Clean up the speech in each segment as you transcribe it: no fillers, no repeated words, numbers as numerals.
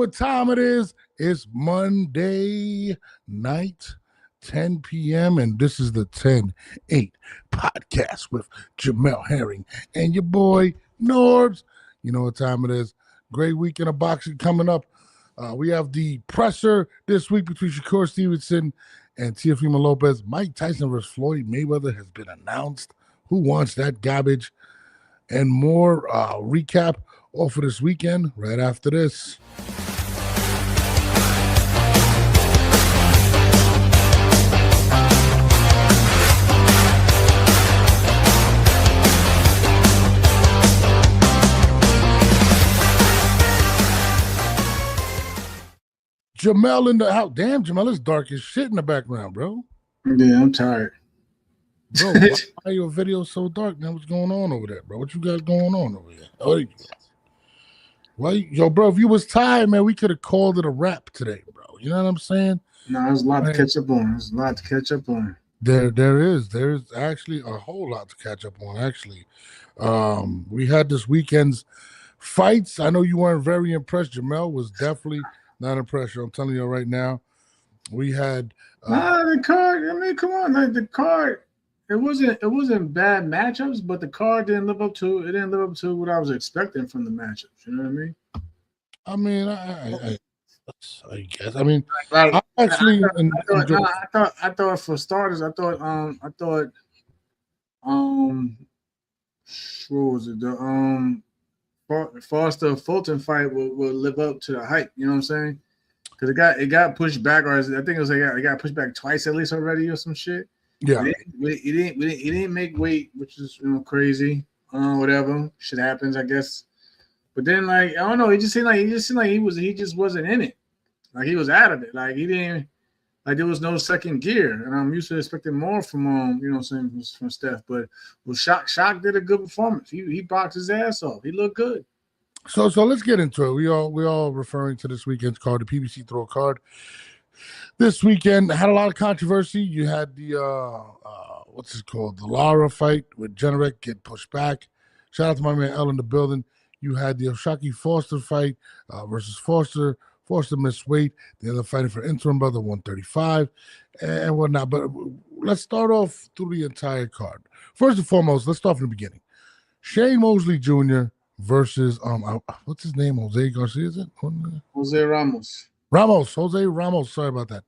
what time it is. It's Monday night, 10 p.m., and this is the 10-8 podcast with Jamel Herring and your boy, Norbs. You know what time it is. Great weekend of boxing coming up. We have the presser this week between Shakur Stevenson and Teofimo Lopez. Mike Tyson versus Floyd Mayweather has been announced. Who wants that garbage? And more recap all for this weekend right after this. Jamel in the house. Damn, Jamel, it's dark as shit in the background, bro. Yeah, I'm tired. Bro, why are your videos so dark, man? What's going on over there, bro? What you got going on over there? Oh, yo, bro, if you was tired, man, we could have called it a wrap today, bro. You know what I'm saying? No, there's a lot to catch up on. There's a lot to catch up on. There's actually a whole lot to catch up on, actually. We had this weekend's fights. I know you weren't very impressed. Jamel was definitely not impressed. I'm telling you right now. We had the card. I mean, come on, like the card. It wasn't bad matchups, but the card didn't live up to what I was expecting from the matchups. You know what I mean? I guess. I mean, like, I thought for starters, I thought what was it? The Foster Fulton fight will live up to the hype. You know what I'm saying? Because it got pushed back, or I think it was it got pushed back twice at least already, or some shit. Yeah, he didn't make weight, which is crazy. Whatever shit happens, I guess. But then, like, I don't know, it just seemed like he just wasn't in it. Like he was out of it. Like he didn't, like there was no second gear. And I'm used to expecting more from from Steph. But Shock did a good performance. He boxed his ass off. He looked good. So let's get into it. We all referring to this weekend's card, the PBC Throw card. This weekend had a lot of controversy. You had the what's it called? The Lara fight with Generic get pushed back. Shout out to my man L in the building. You had the Oshaki Foster fight versus Foster. Foster missed weight. The other fighting for interim brother 135 and whatnot. But let's start off through the entire card. First and foremost, let's start from the beginning. Shane Mosley Jr. versus what's his name? Jose Garcia, is it? Jose Ramos. Jose Ramos. Sorry about that.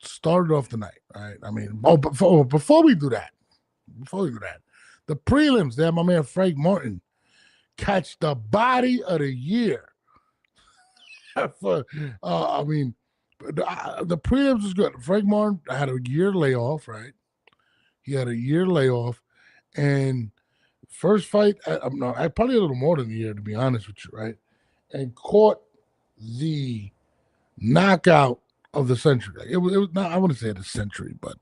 Started off the night, right? I mean, before we do that, the prelims there, my man Frank Martin catch the body of the year. I mean, the prelims was good. Frank Martin had a year layoff, right? He had a year layoff, and first fight, I probably a little more than a year, to be honest with you, right? And caught the knockout of the century. It was not, I wouldn't say the century, but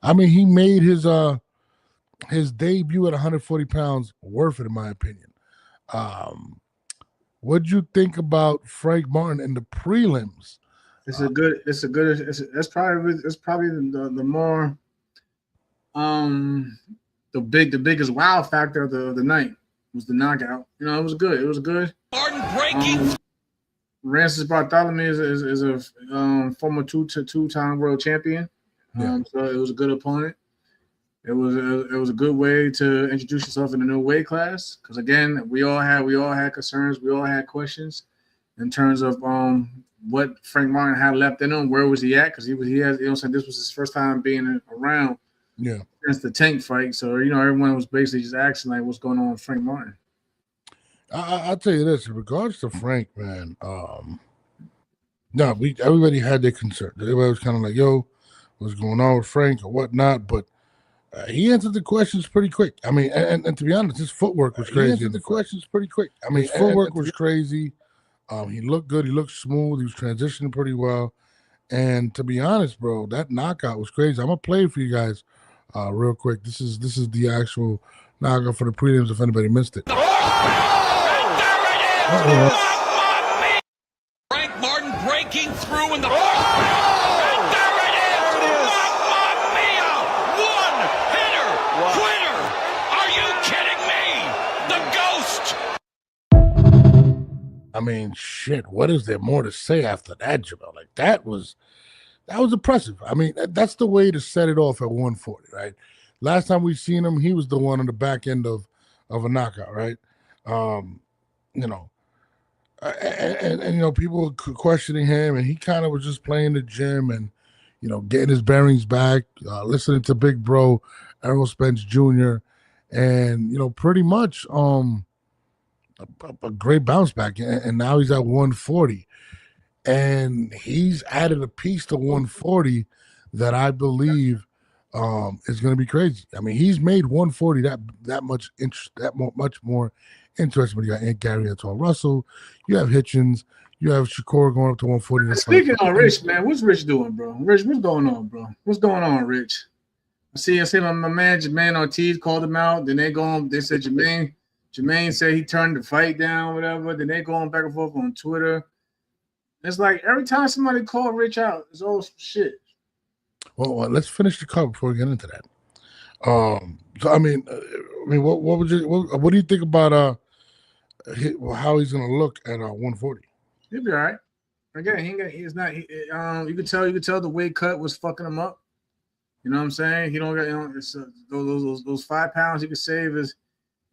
I mean he made his debut at 140 pounds worth it, in my opinion. What'd you think about Frank Martin in the prelims? That's probably the more the biggest wow factor of the night was the knockout. You know, it was good. It was good. Martin breaking. Francis Bartholomew is a former two-time world champion. So it was a good opponent. It was a good way to introduce yourself in a new weight class. Because again, we all had concerns, we all had questions in terms of what Frank Martin had left in him. Where was he at? Because he has this was his first time being around. Yeah. Since the Tank fight, so everyone was basically just asking like, what's going on with Frank Martin? I'll tell you this, in regards to Frank, man, everybody had their concerns. Everybody was kind of like, yo, what's going on with Frank or whatnot, but he answered the questions pretty quick. I mean, and to be honest, his footwork was crazy. He answered the questions pretty quick. I mean, his footwork was crazy. He looked good. He looked smooth. He was transitioning pretty well. And to be honest, bro, that knockout was crazy. I'm going to play it for you guys real quick. This is the actual knockout for the prelims if anybody missed it. Frank Martin breaking through in the. And there it is! Mamma mia! One hitter! Quitter! Are you kidding me? The ghost! I mean, shit. What is there more to say after that, Jamel? Like that was impressive. I mean, that's the way to set it off at 140, right? Last time we seen him, he was the one on the back end of a knockout, right? Um, you know, and you know, people were questioning him, and he kind of was just playing the gym and getting his bearings back, listening to Big Bro Errol Spence Jr. and pretty much a great bounce back, and now he's at 140, and he's added a piece to 140 that I believe is going to be crazy. I mean, he's made 140 that much much more interesting. When you got Gary Antoine Russell, you have Hitchens, you have Shakur going up to 140. Speaking of Rich, man, what's Rich doing, bro? Rich, what's going on, bro? What's going on, Rich? I see my man Jermaine Ortiz called him out. Then they said Jermaine said he turned the fight down, whatever. Then they going back and forth on Twitter. It's like every time somebody call Rich out, it's all shit. Well, let's finish the card before we get into that. So I mean, what do you think about how he's gonna look at 140? He'll be all right. Again, he's not. You could tell the weight cut was fucking him up. You know what I'm saying? He don't got it's, those 5 pounds he could save is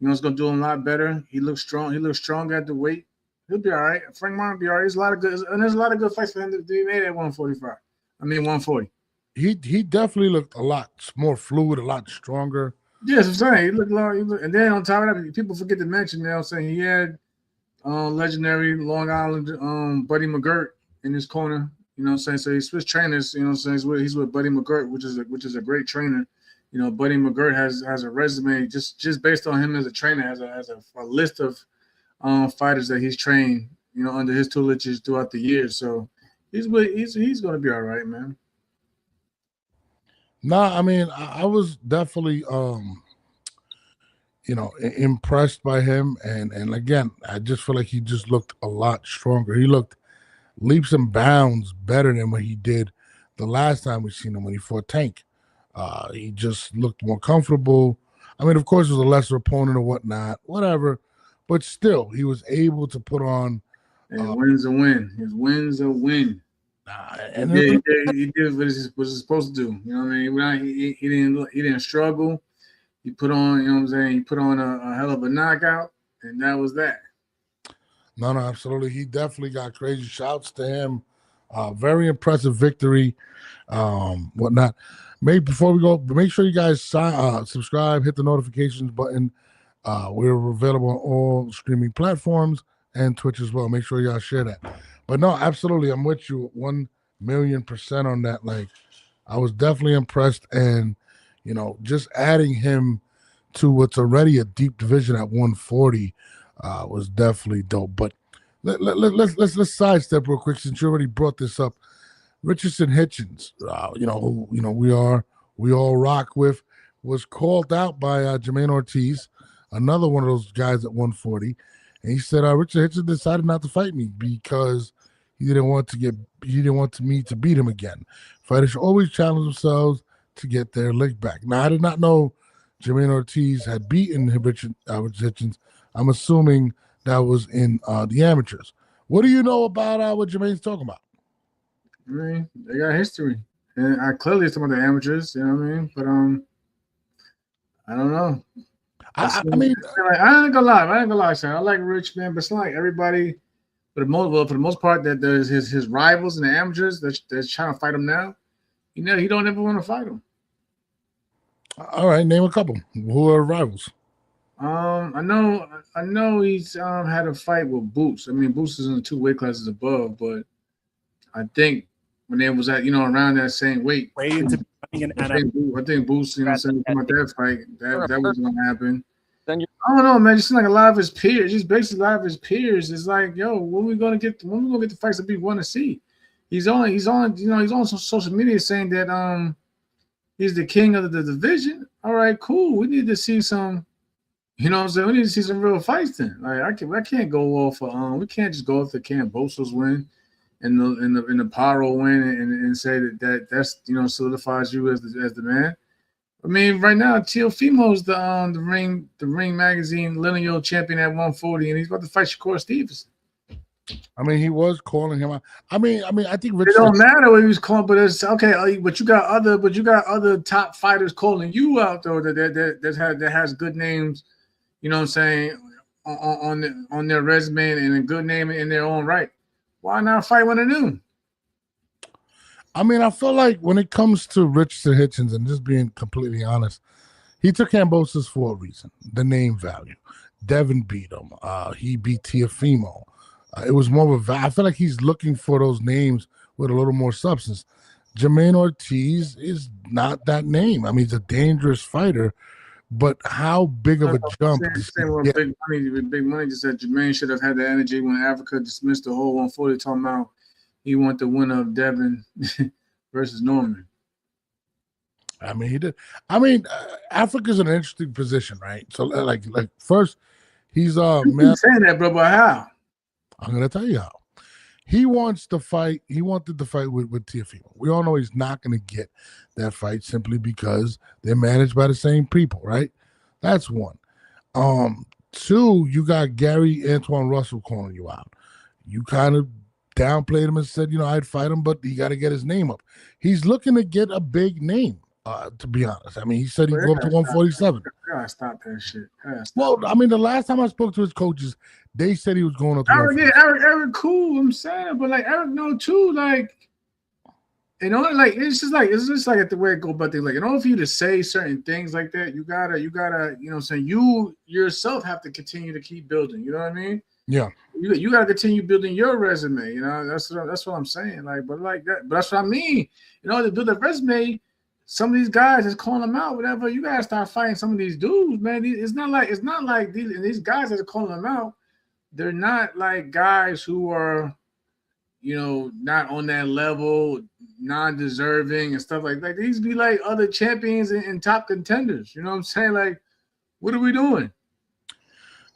it's gonna do him a lot better. He looks strong. He looks strong at the weight. He'll be all right. Frank Martin will be all right. There's a lot of good fights for him to be made at 145. 140. He definitely looked a lot more fluid, a lot stronger. Yes, I'm saying he looked and then on top of that, people forget to mention. You know what I'm saying, he had legendary Long Island Buddy McGirt in his corner. You know what I'm saying? So he switched trainers. You know what I'm saying? He's with Buddy McGirt, which is a great trainer. You know, Buddy McGirt has a resume just based on him as a trainer, has a list of fighters that he's trained. Under his tutelage throughout the years. So he's going to be all right, man. Nah, I mean, I was definitely impressed by him, and again, I just feel like he just looked a lot stronger. He looked leaps and bounds better than what he did the last time we seen him when he fought Tank. He just looked more comfortable. I mean, of course, it was a lesser opponent or whatnot, whatever, but still, he was able to put on. His win's a win. His win's a win. He did what he's supposed to do. You know what I mean? He didn't struggle. He put on, you know what I'm saying? He put on a hell of a knockout, and that was that. No, absolutely. He definitely got crazy. Shouts to him. Very impressive victory. Whatnot. Before we go, make sure you guys subscribe, hit the notifications button. We're available on all streaming platforms and Twitch as well. Make sure y'all share that. But no, absolutely, I'm with you 1,000,000% on that. Like, I was definitely impressed, and just adding him to what's already a deep division at 140 was definitely dope. But let's sidestep real quick since you already brought this up. Richardson Hitchens, who we all rock with, was called out by Jermaine Ortiz, another one of those guys at 140. And he said, Richard Hitchens decided not to fight me because he didn't want me to beat him again. Fighters should always challenge themselves to get their leg back. Now, I did not know Jermaine Ortiz had beaten Richard Hitchens. I'm assuming that was in the amateurs. What do you know about what Jermaine's talking about? I mean, they got history. And I clearly it's about the amateurs, you know what I mean? But I don't know. I mean, I ain't gonna lie, son. I like Rich, man, but it's not like everybody, for the most part, that there's his rivals in the amateurs that's trying to fight him now. He don't ever want to fight him. All right, name a couple. Who are rivals? I know he's had a fight with Boots. I mean, Boots is in the 2 weight classes above, but I think when they was at around that same weight, I think Boots, come out that fight, that was gonna happen. I don't know, man. Just like a lot of his peers, just basically a lot of his peers is like, yo, when we gonna get the fights that people want to see? He's on social media saying that he's the king of the division. All right, cool. We need to see some, you know what I'm saying? We need to see some real fights then. Like I can't go off we can't just go off the Cambosos win and the Paro win and say that's solidifies you as the man. I mean, right now, Teofimo's the Ring Magazine lineal champion at 140, and he's about to fight Shakur Stevenson. I mean, he was calling him out. I mean, I think Rich. It don't matter what he was calling, but it's okay. But you got other top fighters calling you out though that has good names. You know what I'm saying on their resume and a good name in their own right. Why not fight one of them? I mean, I feel like when it comes to Richardson Hitchens, and just being completely honest, he took Kambosos for a reason, the name value. Devin beat him. He beat Teofimo. It was more of a I feel like he's looking for those names with a little more substance. Jermaine Ortiz is not that name. I mean, he's a dangerous fighter, but how big of a jump? Big money just said Jermaine should have had the energy when Africa dismissed the whole 140, talking about he want the winner of Devin versus Norman. I mean, he did. I mean, Africa's in an interesting position, right? So, like first, he's man. Saying that, bro, but how? I'm gonna tell you how. He wants to fight. He wanted to fight with Teofimo. We all know he's not going to get that fight simply because they're managed by the same people, right? That's one. Two, you got Gary Antoine Russell calling you out. You kind of downplayed him and said, I'd fight him, but he got to get his name up. He's looking to get a big name, to be honest. I mean, he said he'd go up to 147. Gotta stop that shit. Well, I mean, the last time I spoke to his coaches, they said he was going up to Eric cool, I'm saying, but like Eric know too, like it's just like at the way it go about things. Like in order for you to say certain things like that, you gotta, you yourself have to continue to keep building. You know what I mean? Yeah. You gotta continue building your resume. That's what I'm saying. But that's what I mean. To build a resume, some of these guys is calling them out, whatever. You gotta start fighting some of these dudes, man. It's not like these guys that are calling them out. They're not like guys who are, not on that level, non-deserving and stuff like that. These be like other champions and top contenders. You know what I'm saying? Like, what are we doing?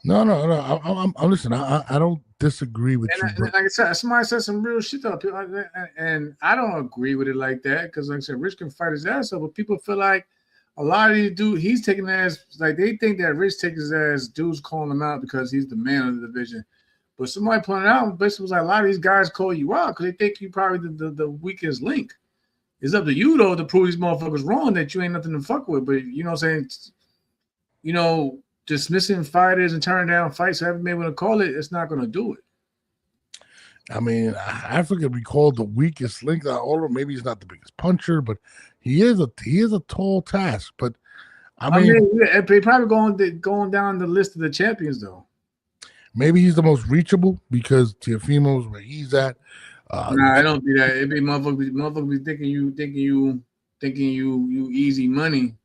No. I'm listen. I don't disagree with you. Like I said, somebody said some real shit up, and I don't agree with it like that because, like I said, Rich can fight his ass off, but people feel like a lot of these dudes, he's taking as like they think that Rich takes his ass dudes calling him out because he's the man of the division. But somebody pointed out, basically was like a lot of these guys call you out because they think you probably the weakest link. It's up to you though to prove these motherfuckers wrong that you ain't nothing to fuck with. But you know what I'm saying? Dismissing fighters and turning down fights, however you want to call it, it's not going to do it. I mean, Africa be called the weakest link. Or maybe he's not the biggest puncher, but he is a tall task. But I mean they probably going down the list of the champions though. Maybe he's the most reachable because Teofimo's where he's at. Nah, I don't be that. It be motherfuckers be thinking you easy money.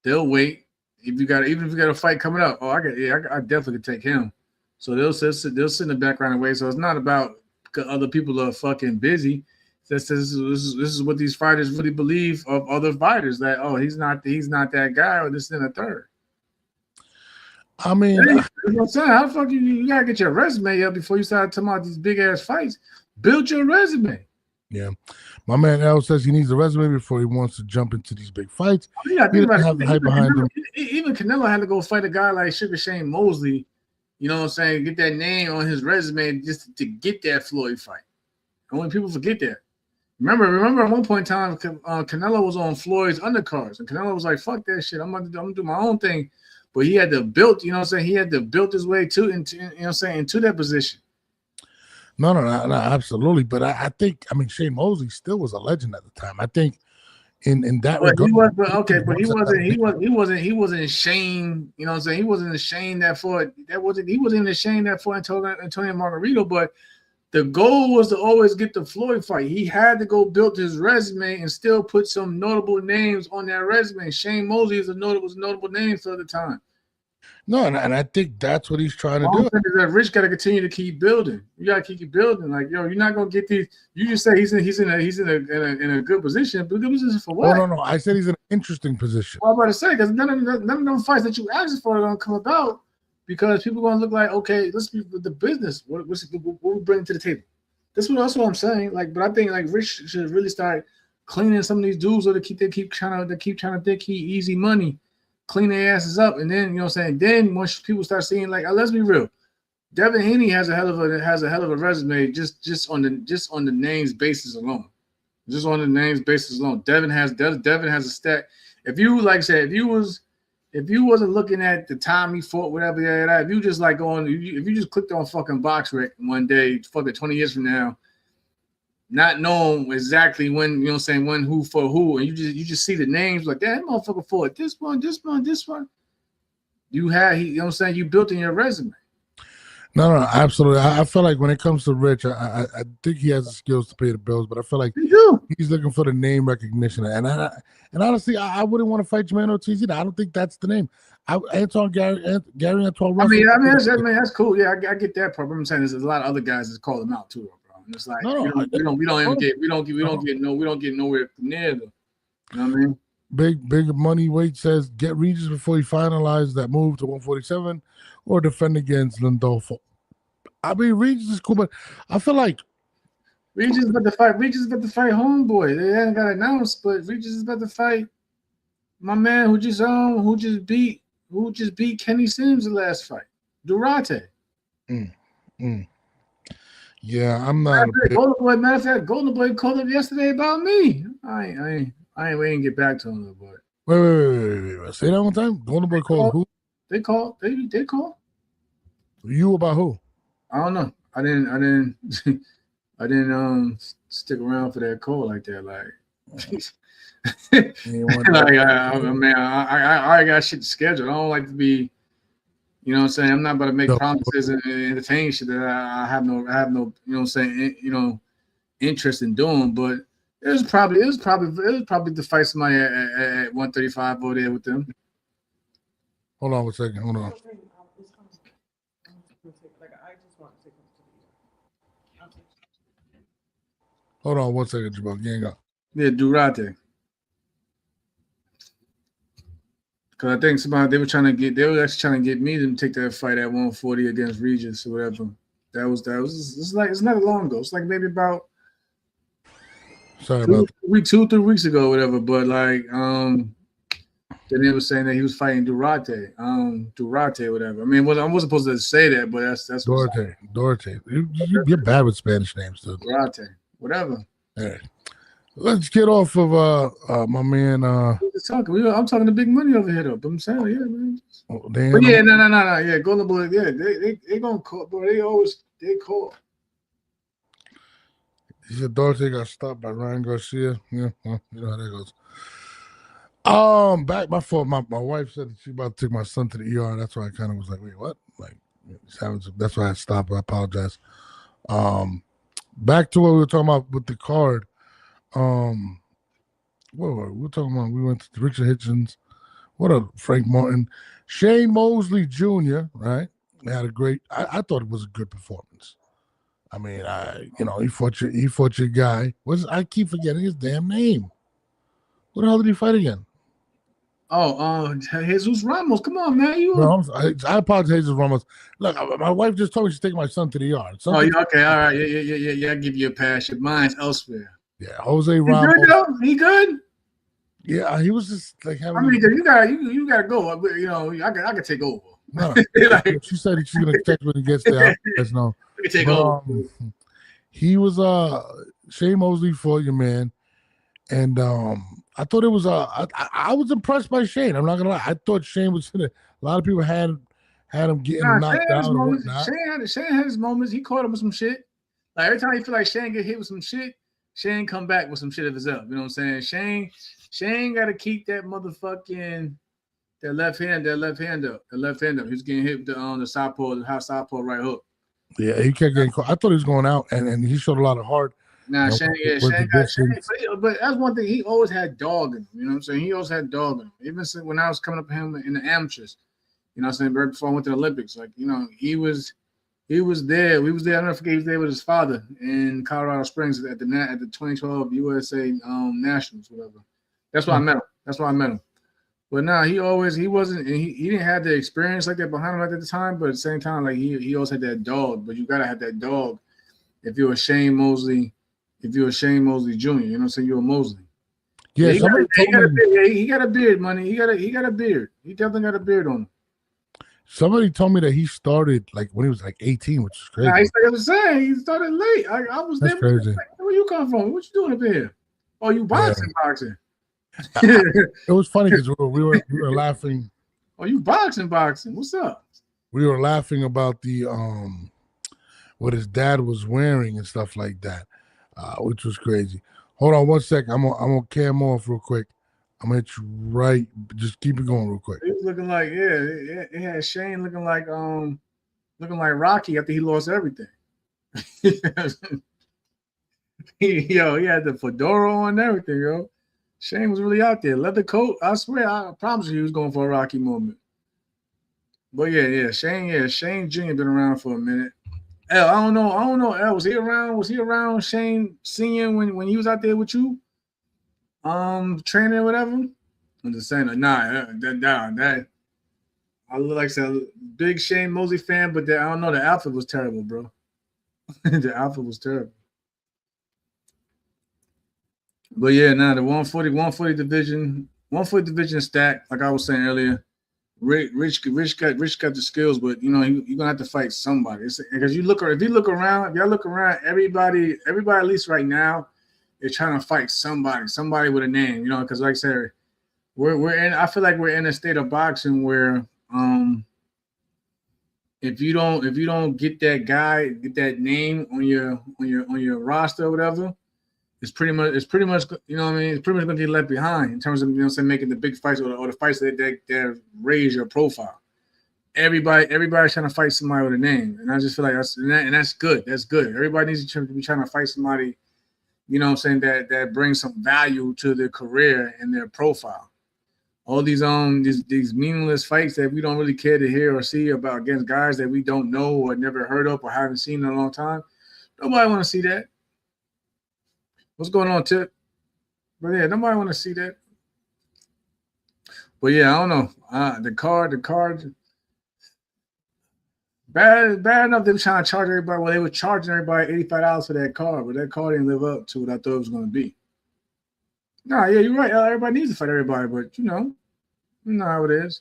They'll wait. Even if you got a fight coming up, I definitely could take him. So they'll sit in the background and wait. So it's not about other people are fucking busy. This is what these fighters really believe of other fighters that he's not that guy or this and a third. I mean, you know what I'm saying? How the fuck you gotta get your resume up before you start talking about these big ass fights? Build your resume. Yeah, my man Al says he needs a resume before he wants to jump into these big fights. He doesn't have the hype behind him. Even Canelo had to go fight a guy like Sugar Shane Mosley. You know what I'm saying? Get that name on his resume just to get that Floyd fight. And when people forget that, remember at one point in time, Canelo was on Floyd's undercards, and Canelo was like, "Fuck that shit. I'm gonna do my own thing." But he had to build, you know what I'm saying? He had to build his way into that position. No, absolutely. But I think, Shane Mosley still was a legend at the time. I think in that regard. He wasn't Shane, you know what I'm saying? He wasn't ashamed he wasn't ashamed that for Antonio Margarito, but the goal was to always get the Floyd fight. He had to go build his resume and still put some notable names on that resume. Shane Mosley was a notable name for the time. No, and I think that's what he's trying to do. That Rich got to continue to keep building. You got to keep building. Like, you're not gonna get these. You just say he's in a good position. But good position for what? No. I said he's in an interesting position. Well, I'm about to say because none of them fights that you asked for are gonna come about because people are gonna look like, okay, let's be with the business. What we bring to the table? That's what I'm saying. Like, but I think like Rich should really start cleaning some of these dudes, or they keep trying to think he easy money. Clean their asses up, and then you know what I'm saying. Then once people start seeing, like, let's be real, Devin Haney has a hell of a resume just on the names basis alone. Just on the names basis alone. Devin has a stat. If you like I said, if you wasn't looking at the time he fought, whatever, if you just like if you just clicked on fucking BoxRec one day, fucking 20 years from now, not knowing exactly when, you know what I'm saying, when who for who, and you just see the names like that motherfucker fought this one. You know what I'm saying, you built in your resume. No, absolutely. I feel like when it comes to Rich, I think he has the skills to pay the bills, but I feel like he's looking for the name recognition. And honestly, I wouldn't want to fight Jermaine Ortiz either. I don't think that's the name. Gary Antoine Russell. That's cool. Yeah, I get that part. But I'm saying there's a lot of other guys that call him out too, bro. And it's like we don't get nowhere near them. You know what I mean? Big money weight says get Regis before he finalizes that move to 147 or defend against Lindolfo. I mean, Regis is cool, but I feel like Regis is about to fight homeboy. They haven't got announced, but Regis is about to fight my man who just beat Kenny Sims the last fight, Durate. Yeah, I'm not. Golden Boy, matter of fact, Golden Boy called up yesterday about me. I ain't waiting to get back to him, boy. Wait. Say that one time. Golden Boy called who? They called. They called. You about who? I don't know. I didn't stick around for that call like that. I got shit scheduled. I don't like to be, you know what I'm saying. I'm not about to make promises and entertain shit that I have no, you know what I'm saying, interest in doing. But it was probably to fight somebody at 135 over there with them. Hold on 1 second. Hold on. Hold on 1 second, Jabal. You ain't got. Yeah, Durate. Because I think they were actually trying to get me to take that fight at 140 against Regis or whatever. It's not long ago. It's like maybe about 2 or 3 weeks ago, or whatever. But then they were saying that he was fighting Durate, whatever. I mean, I wasn't supposed to say that, but that's Durate. You're bad with Spanish names, dude. Durate, whatever. All right. Let's get off of my man. I'm talking to big money over here, though. But I'm saying, yeah, man. Oh, damn. But yeah, no. Yeah, Golden Boy. Yeah, they gonna call, bro. They call. He said Dorothy got stopped by Ryan Garcia. Yeah, well, you know how that goes. Back my fault. My wife said that she about to take my son to the ER. That's why I kind of was like, wait, what? That's why I stopped. I apologize. Back to what we were talking about with the card. What were we talking about? We went to Richard Hitchens. What a Frank Martin, Shane Mosley Jr. Right? They had a great. I thought it was a good performance. I mean, he fought your guy. I keep forgetting his damn name. What the hell did he fight again? Oh, Jesus Ramos. Come on, man. I apologize, Jesus Ramos. Look, my wife just told me she's taking my son to the yard. Okay, all right. Yeah. I give you a pass. Your mind's elsewhere. Yeah, Jose Ramos. He good? Yeah, he was just like having. I mean, you gotta go. I can take over. No, she said she's gonna text when he gets there. No, take over. He was Shane Mosley for you, man, and I thought it was I was impressed by Shane. I'm not gonna lie. I thought Shane was a lot of people had him getting knocked out and whatnot. Shane had his moments. He caught him with some shit. Like every time you feel like Shane get hit with some shit, Shane come back with some shit of his up. You know what I'm saying? Shane got to keep that motherfucking that left hand up. He was getting hit with the southpaw right hook. Yeah, he kept getting caught. I thought he was going out, and he showed a lot of heart. Nah, Shane, but that's one thing. He always had dog in him. You know what I'm saying? He always had dog in him. Even when I was coming up with him in the amateurs, you know what I'm saying? Right before I went to the Olympics, he was there. We was there. I never forget. He was there with his father in Colorado Springs at the 2012 USA Nationals, whatever. That's why I met him. But he didn't have the experience like that behind him at the time. But at the same time, he always had that dog. But you gotta have that dog if you're a Shane Mosley. If you're a Shane Mosley Jr., you know what I'm saying? You're a Mosley. Yeah, he got a beard, money. He got a beard. He definitely got a beard on him. Somebody told me that he started like when he was like 18, which is crazy. Nah, I was saying he started late. I was That's there. crazy. Where you come from? What you doing up here? Oh, you boxing? It was funny because we were laughing. Oh, you boxing? What's up? We were laughing about the what his dad was wearing and stuff like that, which was crazy. Hold on one second. I'm gonna cam off real quick. I'm gonna hit you right. Just keep it going real quick. He was looking like it had Shane looking like Rocky after he lost everything. He had the fedora on and everything, yo. Shane was really out there. Leather coat. I swear, I promise you he was going for a Rocky moment. But Shane Jr. been around for a minute. I don't know. Was he around Shane Senior when he was out there with you? Training or whatever? I'm just saying, that I look like a big Shane Mosley fan, but I don't know. The outfit was terrible, bro. The outfit was terrible. But yeah, now the 140 division stacked. Like I was saying earlier, Rich got the skills, but you're gonna have to fight somebody. Because if you look around, everybody at least right now is trying to fight somebody with a name. Because like I said, I feel like we're in a state of boxing where if you don't get that guy, get that name on your roster or whatever, it's pretty much it's pretty much gonna get left behind in terms of making the big fights or the fights that raise your profile. Everybody's trying to fight somebody with a name, and I just feel like that's good. That's good. Everybody needs to be trying to fight somebody, that brings some value to their career and their profile. All these meaningless fights that we don't really care to hear or see about against guys that we don't know or never heard of or haven't seen in a long time. Nobody want to see that. What's going on, Tip? But yeah, nobody want to see that. But yeah, I don't know. The card. Bad enough they were trying to charge everybody. Well, they were charging everybody $85 for that card, but that card didn't live up to what I thought it was going to be. No, yeah, you're right. Everybody needs to fight everybody, but you know how it is.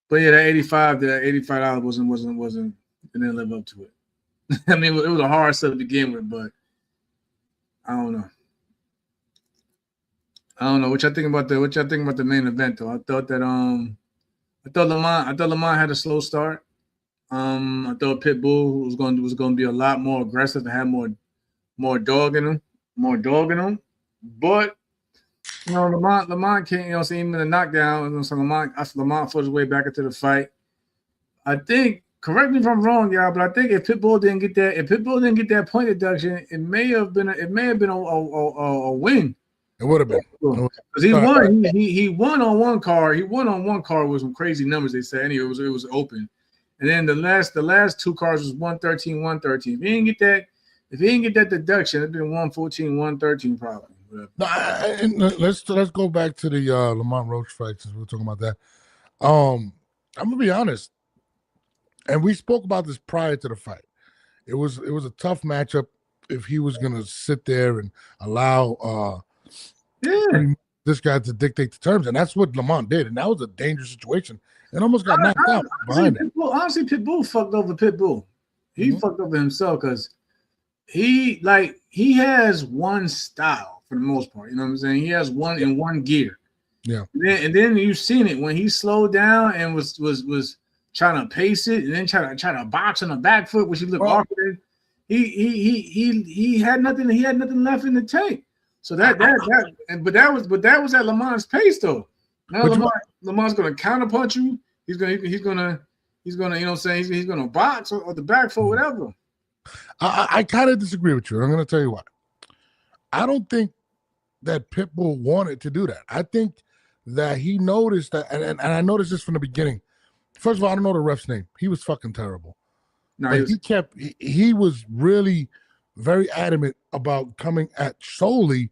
But yeah, that $85 wasn't didn't live up to it. I mean, it was a hard stuff to begin with, but I don't know. What y'all think about the main event though? I thought Lamont had a slow start. I thought Pitbull was going to be a lot more aggressive and have more dog in him. But Lamont can't, even in the knockdown. So Lamont fought his way back into the fight. I think, correct me if I'm wrong, y'all, but I think if Pitbull didn't get that point deduction, it may have been a win. It would have been because he won. He won on one card. He won on one card with some crazy numbers. They said anyway. It was open, and then the last two cards was 113, 113. If he didn't get that deduction, it'd been 114, 113 probably. No, let's go back to the Lamont Roach fight since we're talking about that. I'm gonna be honest, and we spoke about this prior to the fight. It was a tough matchup if he was gonna sit there and allow this guy to dictate the terms, and that's what Lamont did, and that was a dangerous situation and almost got knocked out behind it. Honestly, Pitbull fucked over Pitbull. He fucked over himself because he has one style for the most part. You know what I'm saying? He has one in one gear. Yeah. And then you've seen it when he slowed down and was trying to pace it and then try to box on the back foot, which he looked awkward. He had nothing. He had nothing left in the tank. So that was at Lamont's pace though. Now Lamont's gonna counterpunch you. He's gonna you know what I'm saying, he's gonna box or the back foot, whatever. I kind of disagree with you. I'm gonna tell you why. I don't think that Pitbull wanted to do that. I think that he noticed that, and I noticed this from the beginning. First of all, I don't know the ref's name. He was fucking terrible. No, he was really very adamant about coming solely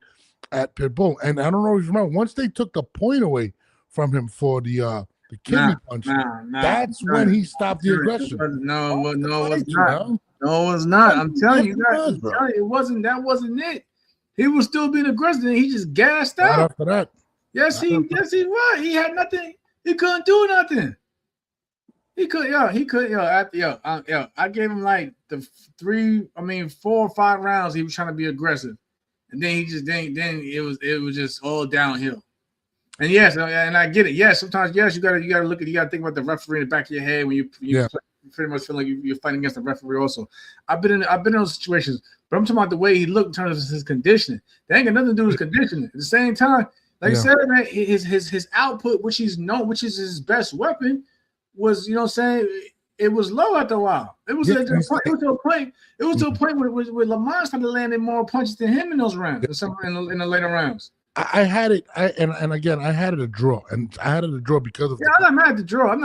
at Pitbull. And I don't know if you remember, once they took the point away from him for the kidney punch, that's when he stopped the aggression. No, it was not. No, it was not. I'm telling you that. It wasn't. That wasn't it. He was still being aggressive, and he just gassed out. Right after that. Yes, he was. He had nothing. He couldn't do nothing. He could, I gave him like the 4 or 5 rounds. He was trying to be aggressive, and then then it was just all downhill. And yes, and I get it. Yes, sometimes you gotta think about the referee in the back of your head when you pretty much feel like you're fighting against the referee. Also, I've been in those situations, but I'm talking about the way he looked in terms of his conditioning. That ain't got nothing to do with his conditioning. At the same time, like I said, man, his output, which is his best weapon, was, you know what I'm saying, it was low after a while. It was to a point where Lamont started landing more punches than him in those rounds, in the later rounds. I had it, and again, I had it a draw, and I had it a draw because of. Yeah, I'm not mad at the draw.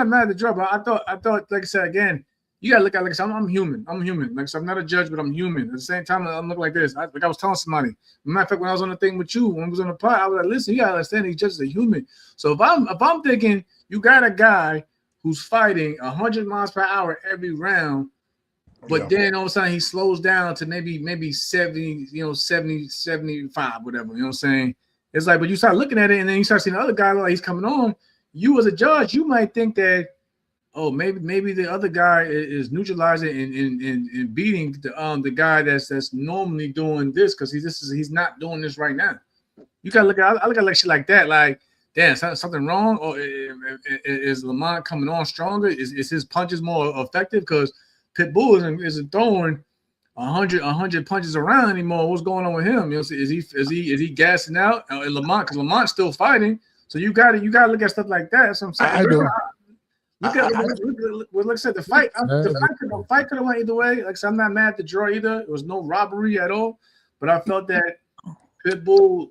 But I thought, like I said, again, you gotta look at, like I said, I'm human. Like I said, I'm not a judge, but I'm human. At the same time, I'm looking like this. I was telling somebody. Matter of fact, when I was on the thing with you, when I was on the pod, I was like, listen, you gotta understand, these judges are human. So if I'm thinking you got a guy who's fighting 100 miles per hour every round, but then all of a sudden he slows down to maybe 70, 70, 75, whatever. You know what I'm saying? It's like, but you start looking at it, and then you start seeing the other guy like he's coming on. You as a judge, you might think that, oh, maybe the other guy is neutralizing and beating the guy that's normally doing this, because he's not doing this right now. You gotta look at, I look at like shit like that, like, damn, something wrong, or is Lamont coming on stronger? Is his punches more effective? Because Pitbull isn't throwing 100 punches around anymore. What's going on with him? You know, is he gassing out? And Lamont, because Lamont's still fighting. So you got to look at stuff like that. That's what I'm saying. Like I said, the fight could have went either way. Like I said, I'm not mad at the draw either. It was no robbery at all. But I felt that Pitbull,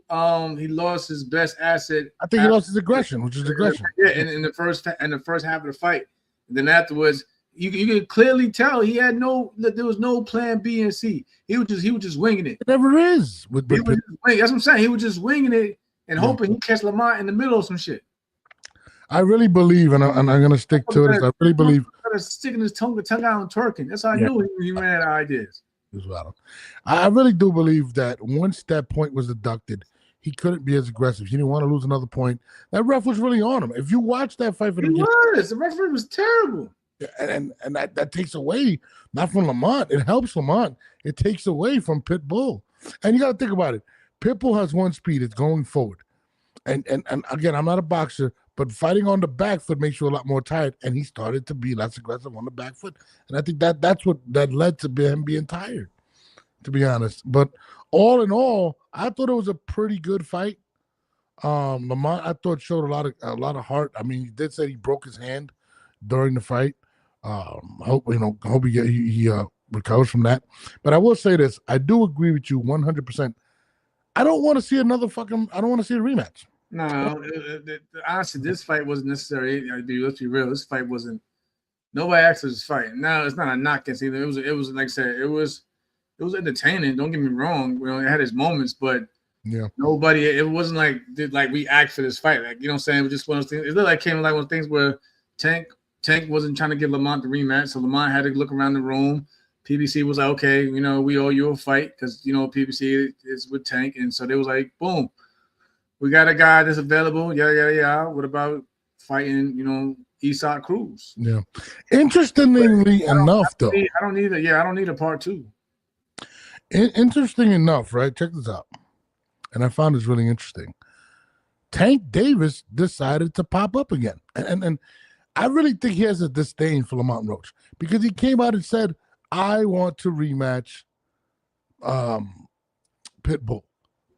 he lost his best asset. I think he lost his aggression, which is aggression. Yeah, in the first half of the fight. And then afterwards, you can clearly tell there was no plan B and C. He was just winging it. It never is. That's what I'm saying. He was just winging it and hoping he catch Lamont in the middle of some shit. I really believe, and I'm going to stick to it. I really believe. Sticking his tongue out and twerking. That's how I knew he ran out of ideas. I really do believe that once that point was deducted, he couldn't be as aggressive. He didn't want to lose another point. That ref was really on him. If you watch that fight the referee was terrible. And that takes away, not from Lamont. It helps Lamont. It takes away from Pitbull. And you got to think about it. Pitbull has one speed. It's going forward. And again, I'm not a boxer, but fighting on the back foot makes you a lot more tired. And he started to be less aggressive on the back foot. And I think that's what that led to him being tired, to be honest. But all in all, I thought it was a pretty good fight. Lamont, I thought, showed a lot of heart. I mean, he did say he broke his hand during the fight. Hope he recovers from that. But I will say this: I do agree with you 100%. I don't want to see I don't want to see a rematch. No, honestly, this fight wasn't necessary. Let's be real. This fight wasn't. Nobody asked for this fight. Now it's not a knock against either. It was like I said. It was entertaining. Don't get me wrong. It had its moments, but nobody. It wasn't like we asked for this fight. Like, you know what I'm saying? It was just one of those things. It looked like one of those things where Tank wasn't trying to give Lamont the rematch, so Lamont had to look around the room. PBC was like, okay, we owe you a fight because PBC is with Tank, and so they was like, boom, we got a guy that's available. Yeah. What about fighting, Eastside Cruz? Yeah. Interestingly enough, though, I don't need a part 2. Interesting enough, right? Check this out, and I found this really interesting. Tank Davis decided to pop up again, and I really think he has a disdain for Lamont Roach because he came out and said, I want to rematch Pitbull.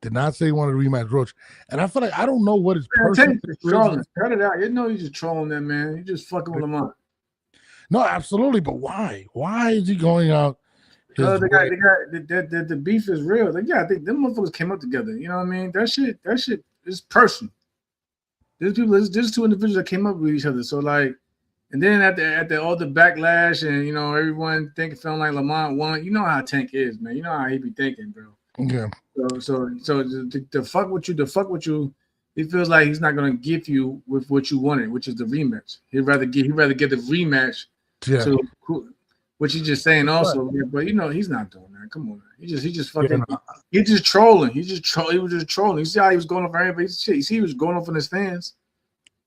Did not say he wanted to rematch Roach. And I feel like I don't know what his personal trolling. Cut it out. You know you're just trolling that, man. You're just fucking with Lamont. No, absolutely. But why? Why is he going out? The beef is real. Like, I think them motherfuckers came up together. You know what I mean? That shit is personal. There's two individuals that came up with each other. So and then at all the backlash and everyone feeling like Lamont won. You know how Tank is, man. You know how he be thinking, bro. Yeah. So to fuck with you, he feels like he's not gonna give you with what you wanted, which is the rematch. He'd rather get the rematch. Yeah. Which he's just saying also, but he's not doing that. Come on, he just fucking, he's just trolling. He was just trolling. You see how he was going off for everybody? You see he was going off on his fans.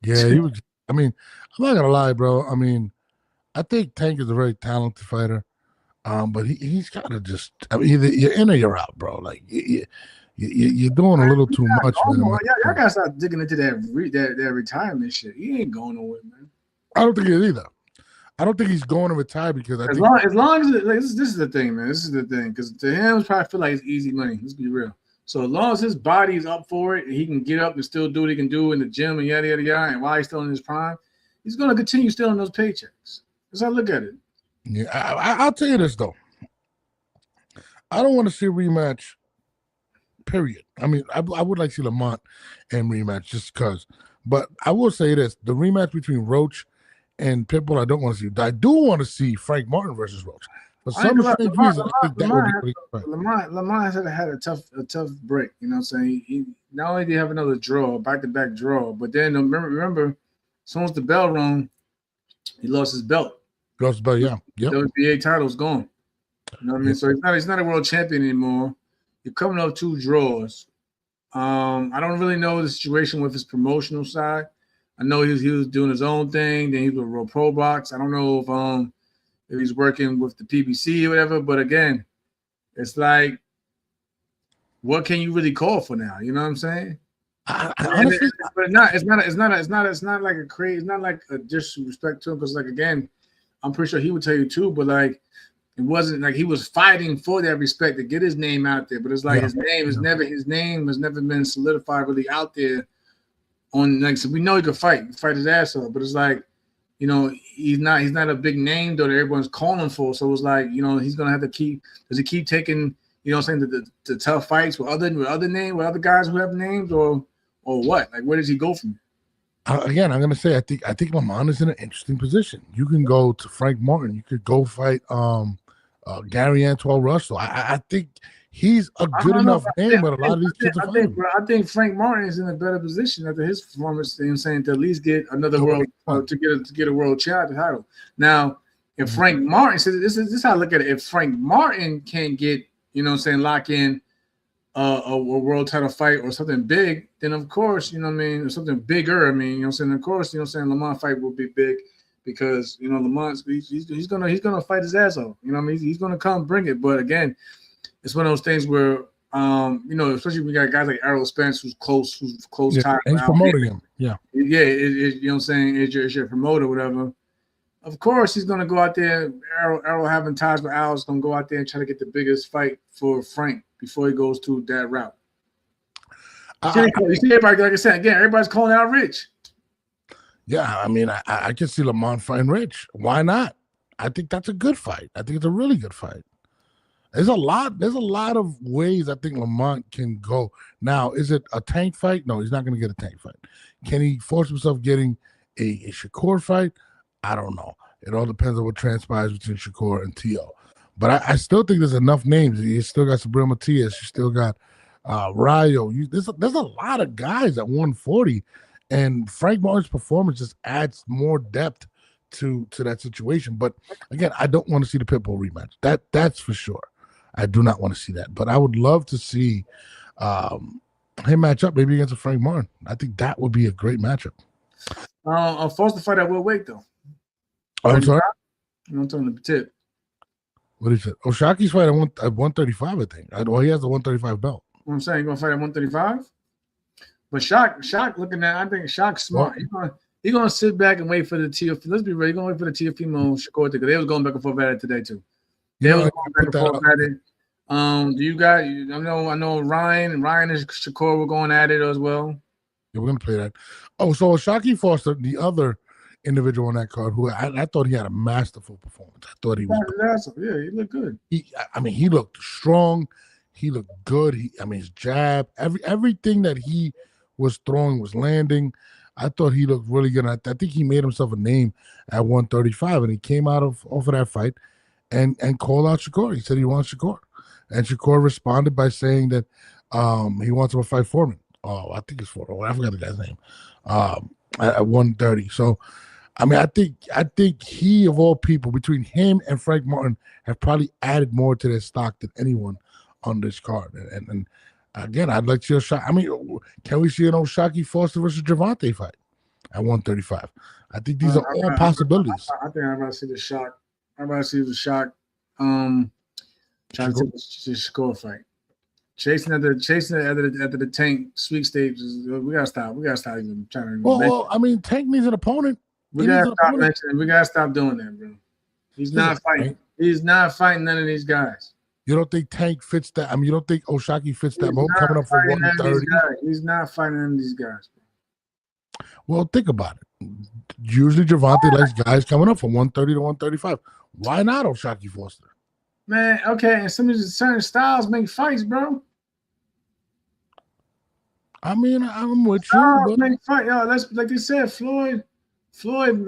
Yeah, he was. I mean, I'm not gonna lie, bro. I mean, I think Tank is a very talented fighter. But he's got to just. I mean, either you're in or you're out, bro. Like you're doing a little too much, man. Y'all gotta start digging into that retirement shit. He ain't going nowhere, man. I don't think he is either. I don't think he's going to retire because as long as like, this is the thing, man. This is the thing because to him, it's probably feel like it's easy money. Let's be real. So as long as his body's up for it and he can get up and still do what he can do in the gym and yada yada yada, and while he's still in his prime, he's gonna continue stealing those paychecks. That's how I look at it. Yeah, I'll tell you this though. I don't want to see a rematch. Period. I mean, I would like to see Lamont and rematch just because. But I will say this: the rematch between Roach and Pitbull, I don't want to see. I do want to see Frank Martin versus Roach. For some strange reason, I think that would be pretty Lamont had a tough break. You know what I'm saying? He not only did he have another draw, back-to-back draw, but then remember, as soon as the bell rung, he lost his belt. Lost his belt, yeah. Yep. The WBA title's gone. You know what I mean? So he's not a world champion anymore. You're coming off 2 draws. I don't really know the situation with his promotional side. I know he was doing his own thing. Then he was with Pro Box. I don't know if he's working with the PBC or whatever. But again, it's like, what can you really call for now? You know what I'm saying? Honestly, but it's not like a crazy. It's not like a disrespect to him because, like, again, I'm pretty sure he would tell you too. But like, it wasn't like he was fighting for that respect to get his name out there. But it's like his name has never been solidified really out there. On like, so we know he could fight his ass off. But it's like, you know, he's not a big name though that everyone's calling for. So it's like, you know, he's gonna have to keep. Does he keep taking, you know, what I'm saying, the tough fights with other guys who have names, or what? Like, where does he go from? Again, I'm gonna say I think Lamont is in an interesting position. You can go to Frank Martin. You could go fight Gary Antoine Russell. I think he's a good enough name, but a lot of these kids are fighting. I think Frank Martin is in a better position after his performance. You know what I'm saying, to at least get another world to get a world champion title. Now, if Frank Martin, so this is how I look at it. If Frank Martin can get, you know what I'm saying, lock in a world title fight or something big, then of course, you know what I mean, or something bigger. I mean, you know what I'm saying, of course, you know what I'm saying, Lamont fight will be big because, you know, Lamont's he's gonna fight his ass off. You know what I mean? He's gonna come bring it. But again, it's one of those things where you know, especially we got guys like Errol Spence who's close time. He's promoting him. Yeah. Yeah, you know what I'm saying, is your promoter, whatever. Of course, he's gonna go out there. Errol having ties with Al's gonna go out there and try to get the biggest fight for Frank before he goes to that route. You see everybody, like I said, again, everybody's calling out Rich. Yeah, I mean, I can see Lamont fighting Rich. Why not? I think that's a good fight. I think it's a really good fight. There's a lot of ways I think Lamont can go. Now, is it a Tank fight? No, he's not going to get a Tank fight. Can he force himself getting a Shakur fight? I don't know. It all depends on what transpires between Shakur and T.O. But I still think there's enough names. You still got Sabrina Matias. You still got Rayo. There's a lot of guys at 140. And Frank Martin's performance just adds more depth to that situation. But, again, I don't want to see the Pitbull rematch. That's for sure. I do not want to see that. But I would love to see him match up maybe against a Frank Martin. I think that would be a great matchup. I'm forced to fight at weight, though. Oh, I'm sorry? I'm talking the tip. What is it? Oh, Shaki's fight at 135, I think. Well, he has the 135 belt. What I'm saying, you're going to fight at 135? But Shaq looking at, I think Shaq's smart. He's going to sit back and wait for the TF. Let's be real. He's going to wait for the Teofimo Shakur because they was going back and forth at it today, too. They was going back and forth at it. Do you guys, I know Ryan and Shakur were going at it as well. Yeah, we're going to play that. Oh, so Shaki Foster, the other individual on that card, who I thought he had a masterful performance. I thought he was awesome. Yeah, he looked good. He looked strong. He looked good. His jab, everything that he was throwing was landing. I thought he looked really good. I think he made himself a name at 135, and he came off of that fight and called out Shakur. He said he wants Shakur, and Shakur responded by saying that he wants him to fight Foreman. Oh, I think it's Foreman. I forgot the guy's name. At 130. So, I think he, of all people, between him and Frank Martin, have probably added more to their stock than anyone on this card. And again, I'd like to see can we see an Shaki Foster versus Gervonta fight? at 135. I think these are all possibilities. I think I'm about to see the shock. I'm about to see the shock. Trying to take the score fight. Chasing after the Tank sweepstakes. We gotta stop. We gotta stop even trying to. Well, I mean, Tank needs an opponent. We gotta stop mentioning. We gotta stop doing that, bro. He's not fighting. He's not fighting none of these guys. You don't think Tank fits that? I mean, you don't think O'Shaquie fits that mold coming up for 130? He's not fighting none of these guys, bro. Well, think about it. Usually, Gervonta likes guys coming up from 130 to 135. Why not O'Shaquie Foster? Man, okay, and some of these certain styles make fights, bro. I mean, I'm with you. Make fight, yo. That's like they said. Floyd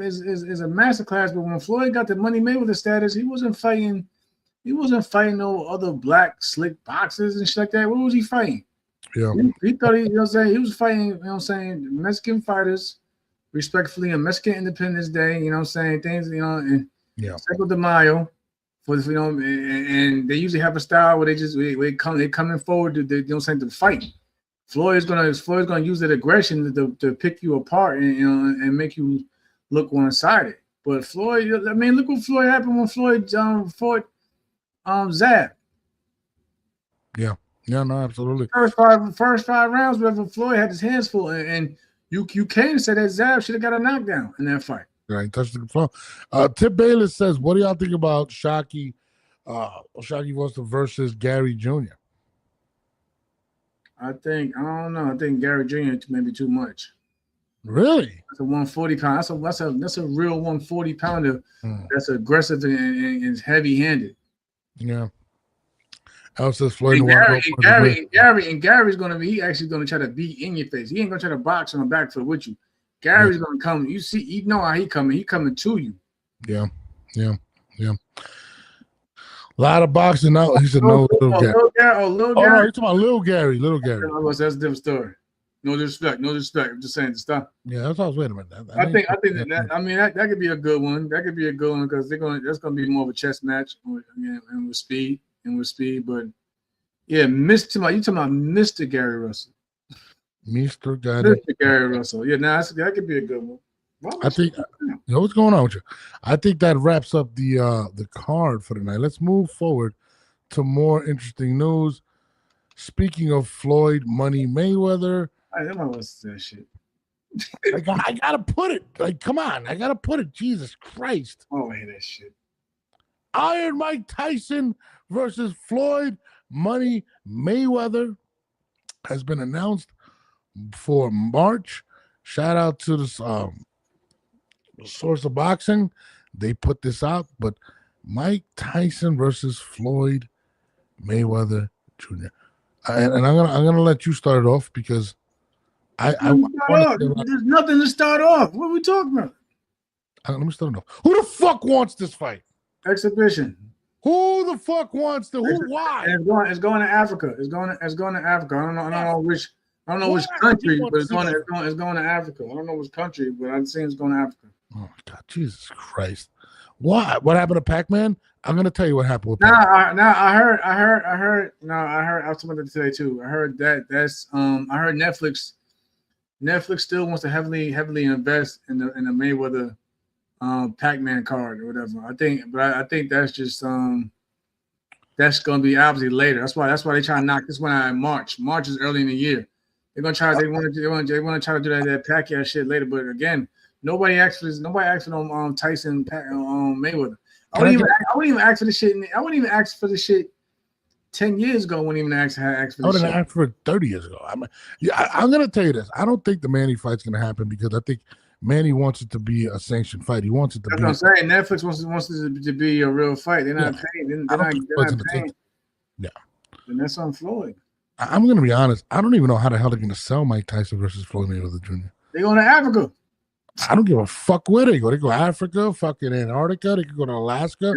is a masterclass, but when Floyd got the Money Mayweather status, he wasn't fighting. He wasn't fighting no other black slick boxers and shit like that. What was he fighting? Yeah, he thought he, you know what I'm saying, he was fighting. You know what I'm saying, Mexican fighters, respectfully, on Mexican Independence Day. You know what I'm saying, things. You know, and Cinco de Mayo. For you know, and they usually have a style where they coming forward to you know what I'm saying, to fight. Floyd's gonna use that aggression to pick you apart and you know and make you look one-sided. But Floyd, I mean, look what Floyd happened when Floyd fought Zab. Yeah, no, absolutely. First five rounds, wherever Floyd had his hands full, and you can't say that Zab should have got a knockdown in that fight. Right, touched the floor. Tip Bayless says, "What do y'all think about O'Shaquie Foster versus Gary Jr.?" I don't know. I think Gary Jr. maybe too much. Really? That's a 140 pound. That's a real 140 pounder. That's aggressive and heavy handed. Yeah. Else says Floyd. Gary's gonna be actually gonna try to beat in your face. He ain't gonna try to box on the back foot with you. Gary's gonna come. You know how he coming. He coming to you. Yeah. A lot of boxing now. He said no, little Gary. Little Gary. Oh no, he's talking about little Gary. That's a different story. No disrespect. I'm just saying to stop. Yeah, that's what I was waiting a minute. I think that could be a good one. That could be a good one because that's gonna be more of a chess match and with speed. But yeah, you talking about Mr. Gary Russell. Mr. Gary Russell. Yeah, that could be a good one. I think you know what's going on with you. I think that wraps up the card for tonight. Let's move forward to more interesting news. Speaking of Floyd Money Mayweather, I don't know what's that shit. I gotta put it. Like, come on, I gotta put it. Jesus Christ! Oh, I hate that shit. Iron Mike Tyson versus Floyd Money Mayweather has been announced for March. Shout out to this Source of Boxing. They put this out, but Mike Tyson versus Floyd Mayweather Jr. And I'm gonna let you start it off because there's nothing to start off. What are we talking about? Let me start it off. Who the fuck wants this fight? Exhibition. Who the fuck wants the who? Why? It's going to Africa. It's going to Africa. I don't know which country, but it's going to Africa. I don't know which country, but I'm saying it's going to Africa. Oh my God, Jesus Christ! What happened to Pac-Man? I'm gonna tell you what happened with Pac-Man. I heard. I was talking about that today too. I heard that's I heard Netflix still wants to heavily invest in the Mayweather Pac-Man card or whatever. I think that's just that's gonna be obviously later. That's why they try to knock this one out in March. March is early in the year. They want to try to do that Pacquiao shit later. But again, nobody asked for Tyson Mayweather. I wouldn't even ask for the shit. I wouldn't even ask for the shit 10 years ago. I wouldn't even ask for the shit. I would have asked for it 30 years ago. I'm gonna tell you this. I don't think the Manny fight's gonna happen because I think Manny wants it to be a sanctioned fight. He wants it to be. That's what I'm saying. Netflix wants it to be a real fight. They're not paying. They're not paying. Yeah. And that's on Floyd. I'm going to be honest. I don't even know how the hell they're going to sell Mike Tyson versus Floyd Mayweather Jr. They're going to Africa. I don't give a fuck where they go. They go Africa, fucking Antarctica. They could go to Alaska. They're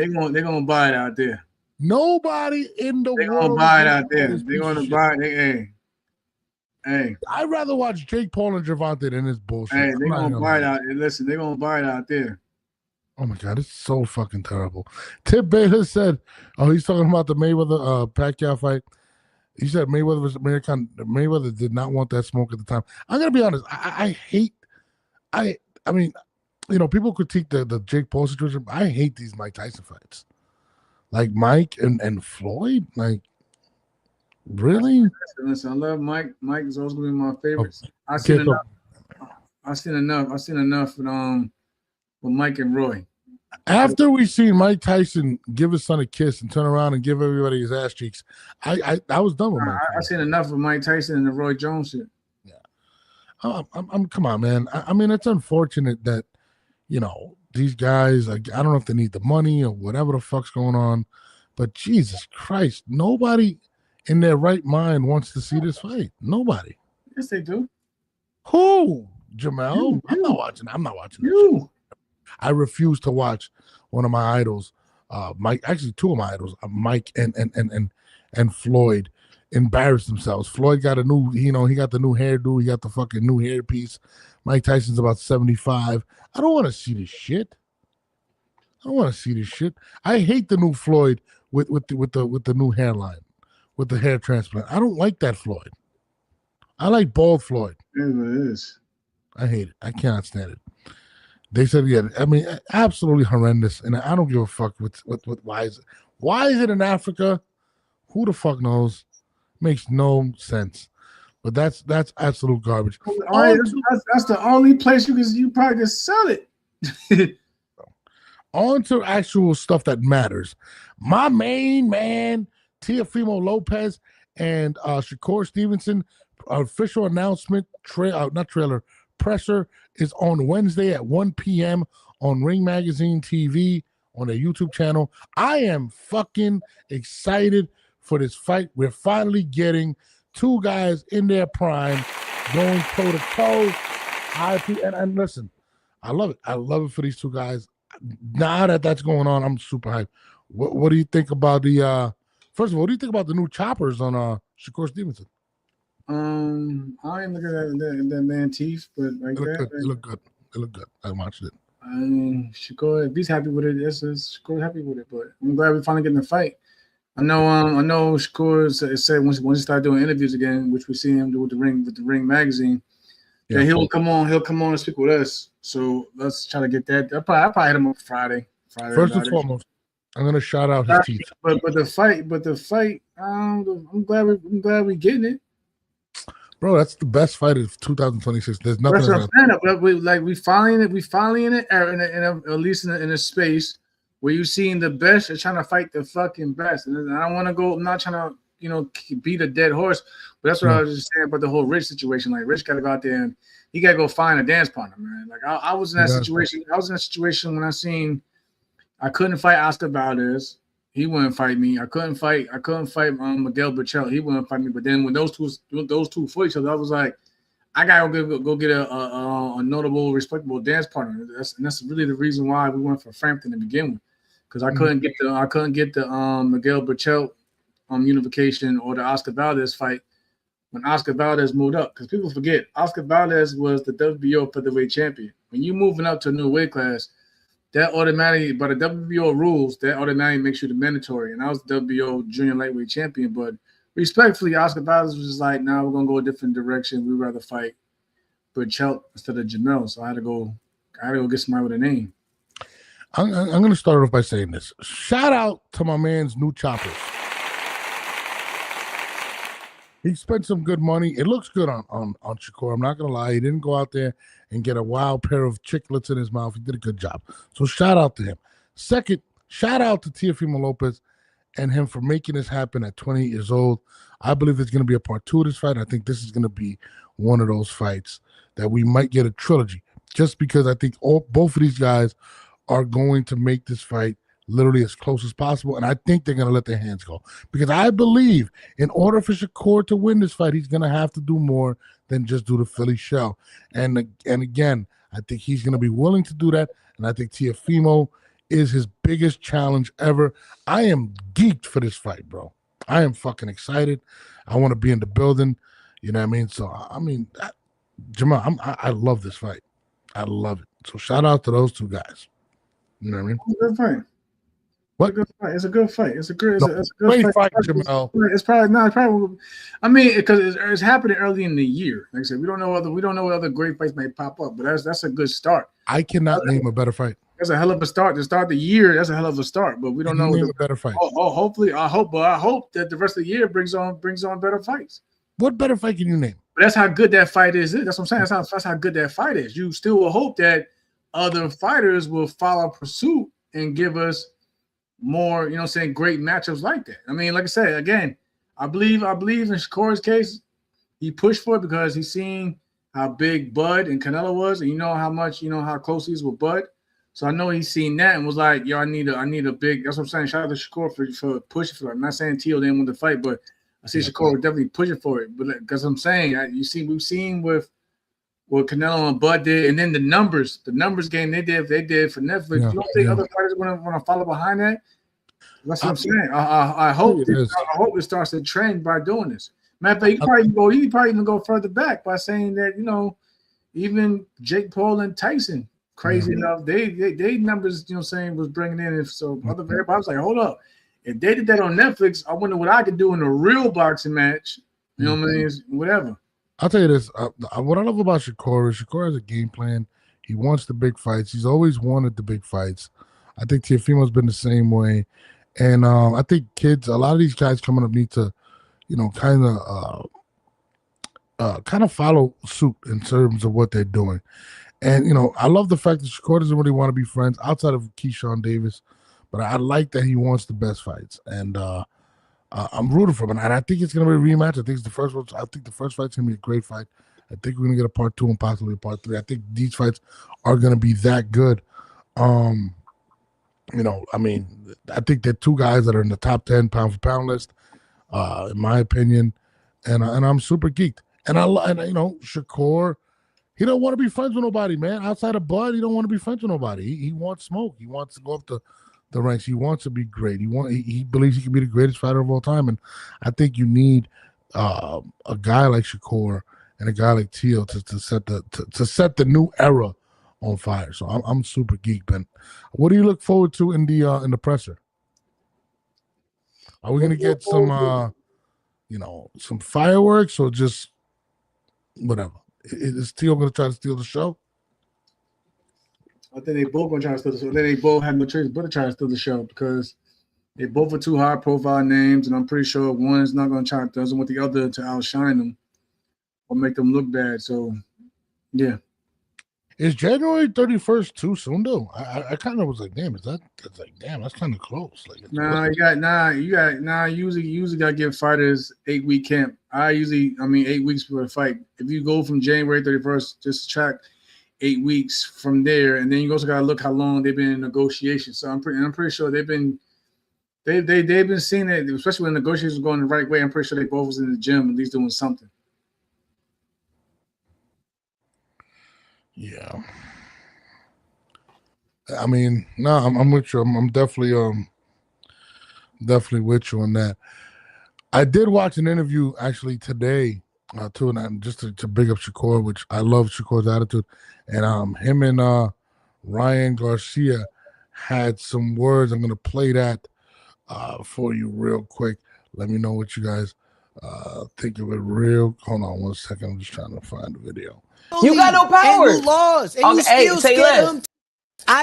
going to buy it out there. Nobody in the world. They're going to buy it out there. They're going to buy it. Hey. I'd rather watch Jake Paul and Gervonta than this bullshit. Hey, they're going to buy it out. Listen, they're going to buy it out there. Oh my God, it's so fucking terrible. Tip Baylor said, he's talking about the Mayweather Pacquiao fight. He said Mayweather was American. Mayweather did not want that smoke at the time. I'm gonna be honest. I hate. I mean, people critique the Jake Paul situation. I hate these Mike Tyson fights. Like Mike and Floyd. Like, really? Listen, I love Mike. Mike is always gonna be my favorites. Oh, I've seen enough with Mike and Roy. After we seen Mike Tyson give his son a kiss and turn around and give everybody his ass cheeks, I was done with Mike. I've seen enough of Mike Tyson and the Roy Jones shit. Yeah, I'm come on, man. I mean, it's unfortunate that these guys. I don't know if they need the money or whatever the fuck's going on, but Jesus Christ, nobody in their right mind wants to see this fight. Nobody. Yes, they do. Who? Jamel? I'm not watching. You. I refuse to watch one of my idols, Mike. Actually, two of my idols, Mike and Floyd, embarrass themselves. Floyd got a new, he got the new hairdo. He got the fucking new hairpiece. Mike Tyson's about 75. I don't want to see this shit. I hate the new Floyd with the new hairline, with the hair transplant. I don't like that Floyd. I like bald Floyd. It is. I hate it. I cannot stand it. They said, yeah, I mean, absolutely horrendous. And I don't give a fuck with why is it? Why is it in Africa? Who the fuck knows? Makes no sense. But that's absolute garbage. That's the only place you probably can sell it. On to actual stuff that matters. My main man, Teofimo Lopez and Shakur Stevenson, official announcement, presser is on Wednesday at 1 p.m. on Ring Magazine TV on their YouTube channel. I am fucking excited for this fight. We're finally getting two guys in their prime going toe to toe. And listen, I love it. I love it for these two guys. Now that that's going on, I'm super hyped. What do you think about the? First of all, what do you think about the new choppers on Shakur Stevenson? I ain't looking at that man teeth, but like that. It look good. I watched it. I mean, Shakur, if he's happy with it, Shakur's happy with it. But I'm glad we're finally getting the fight. I know Shakur said once he started doing interviews again, which we see him do with the Ring magazine, that he'll come on and speak with us. So let's try to get that. I'll probably hit him up Friday. First and foremost, I'm gonna shout out his teeth. But the fight. I'm glad we're getting it. Bro, that's the best fight of 2026. There's nothing. But we finally in it, at least in a space where you're seeing the best are trying to fight the fucking best. And I don't want to go. I'm not trying to beat a dead horse. But that's what I was just saying about the whole Rich situation. Like Rich got to go out there and he got to go find a dance partner, man. Like I was in that situation. I was in a situation when I couldn't fight Oscar Valdez. He wouldn't fight me. I couldn't fight Miguel Berchelt. He wouldn't fight me. But then when those two fought each other, I was like, I gotta go get a notable, respectable dance partner. That's really the reason why we went for Frampton to begin with, because I couldn't get the Miguel Berchelt unification or the Oscar Valdez fight when Oscar Valdez moved up. Because people forget Oscar Valdez was the WBO featherweight champion. When you moving up to a new weight class, that automatically, by the WBO rules, that automatically makes you the mandatory. And I was the WBO junior lightweight champion. But respectfully, Oscar Valdez was just like, nah, we're going to go a different direction. We'd rather fight Berchelt instead of Jamel. So I had to go get somebody with a name. I'm going to start off by saying this. Shout out to my man's new choppers. He spent some good money. It looks good on Shakur. I'm not going to lie. He didn't go out there and get a wild pair of chiclets in his mouth. He did a good job. So shout out to him. Second, shout out to Teofimo Lopez and him for making this happen at 28 years old. I believe there's going to be a part 2 of this fight. I think this is going to be one of those fights that we might get a trilogy, just because I think both of these guys are going to make this fight literally as close as possible, and I think they're going to let their hands go, because I believe in order for Shakur to win this fight, he's going to have to do more than just do the Philly shell. And again, I think he's going to be willing to do that, and I think Teofimo is his biggest challenge ever. I am geeked for this fight, bro. I am fucking excited. I want to be in the building. You know what I mean? So, I mean, Jamal, I love this fight. I love it. So shout out to those two guys. You know what I mean? Good fight. What? It's a good fight. It's a good great fight. fight, Jamel. It's probably not. I mean, because it's happening early in the year. Like I said, we don't know what other great fights may pop up, but that's a good start. I cannot name a better fight. That's a hell of a start to start the year. That's a hell of a start, but we don't know. Name a better fight. Hopefully, I hope that the rest of the year brings on better fights. What better fight can you name? But that's how good that fight is. That's what I'm saying. That's how good that fight is. You still will hope that other fighters will follow pursuit and give us more, great matchups like that. I mean, like I said, again, I believe in Shakur's case, he pushed for it because he's seen how big Bud and Canelo was, and how close he is with Bud. So I know he's seen that and was like, yo, I need a big. That's what I'm saying. Shout out to Shakur for pushing for it. I'm not saying Teal didn't want to fight, but I see Shakur was definitely pushing for it. But because I'm saying, we've seen with what Canelo and Bud did, and then the numbers game they did for Netflix. You don't think other fighters want to follow behind that? That's what I'm saying. I hope it starts to trend by doing this. Matter of fact, you probably even go further back by saying that even Jake Paul and Tyson, crazy enough, they numbers was bringing in. If so, other I was like, hold up, if they did that on Netflix, I wonder what I could do in a real boxing match. You know what I mean? Whatever. I'll tell you this. What I love about Shakur is Shakur has a game plan. He wants the big fights. He's always wanted the big fights. I think Teofimo's been the same way. And I think a lot of these guys coming up need to, kind of follow suit in terms of what they're doing. And, I love the fact that Shakur doesn't really want to be friends outside of Keyshawn Davis, but I like that he wants the best fights. And I'm rooting for him. And I think it's going to be a rematch. I think the first fight's going to be a great fight. I think we're going to get a part 2 and possibly a part 3. I think these fights are going to be that good. I think they're two guys that are in the top 10 pound for pound list, in my opinion, and I'm super geeked. And Shakur, he don't want to be friends with nobody, man. Outside of Bud, he don't want to be friends with nobody. He wants smoke. He wants to go up the ranks. He wants to be great. He believes he can be the greatest fighter of all time. And I think you need a guy like Shakur and a guy like Teal to set the new era on fire. So I'm super geeked, Ben. What do you look forward to in the presser? Are we gonna get some some fireworks or just whatever? Is Teal gonna try to steal the show? I think they both gonna try to steal the show. They both have no choice but to try to steal the show because they both are two high profile names, and I'm pretty sure one is not gonna doesn't want the other to outshine them or make them look bad. So yeah. Is January 31st too soon though? I kind of was like, damn, that's kind of close. Like, you usually gotta give fighters 8-week camp. 8 weeks before the fight. If you go from January 31st, just track 8 weeks from there, and then you also gotta look how long they've been in negotiations. So I'm pretty sure they've been seeing it, especially when negotiations are going the right way. I'm pretty sure they both was in the gym at least doing something. Yeah, I mean, no, I'm with you. I'm definitely with you on that. I did watch an interview actually today, too, and just to big up Shakur, which I love Shakur's attitude, and him and Ryan Garcia had some words. I'm gonna play that for you real quick. Let me know what you guys think of it. Hold on 1 second. I'm just trying to find the video. You got no power. And laws. And you still scared them.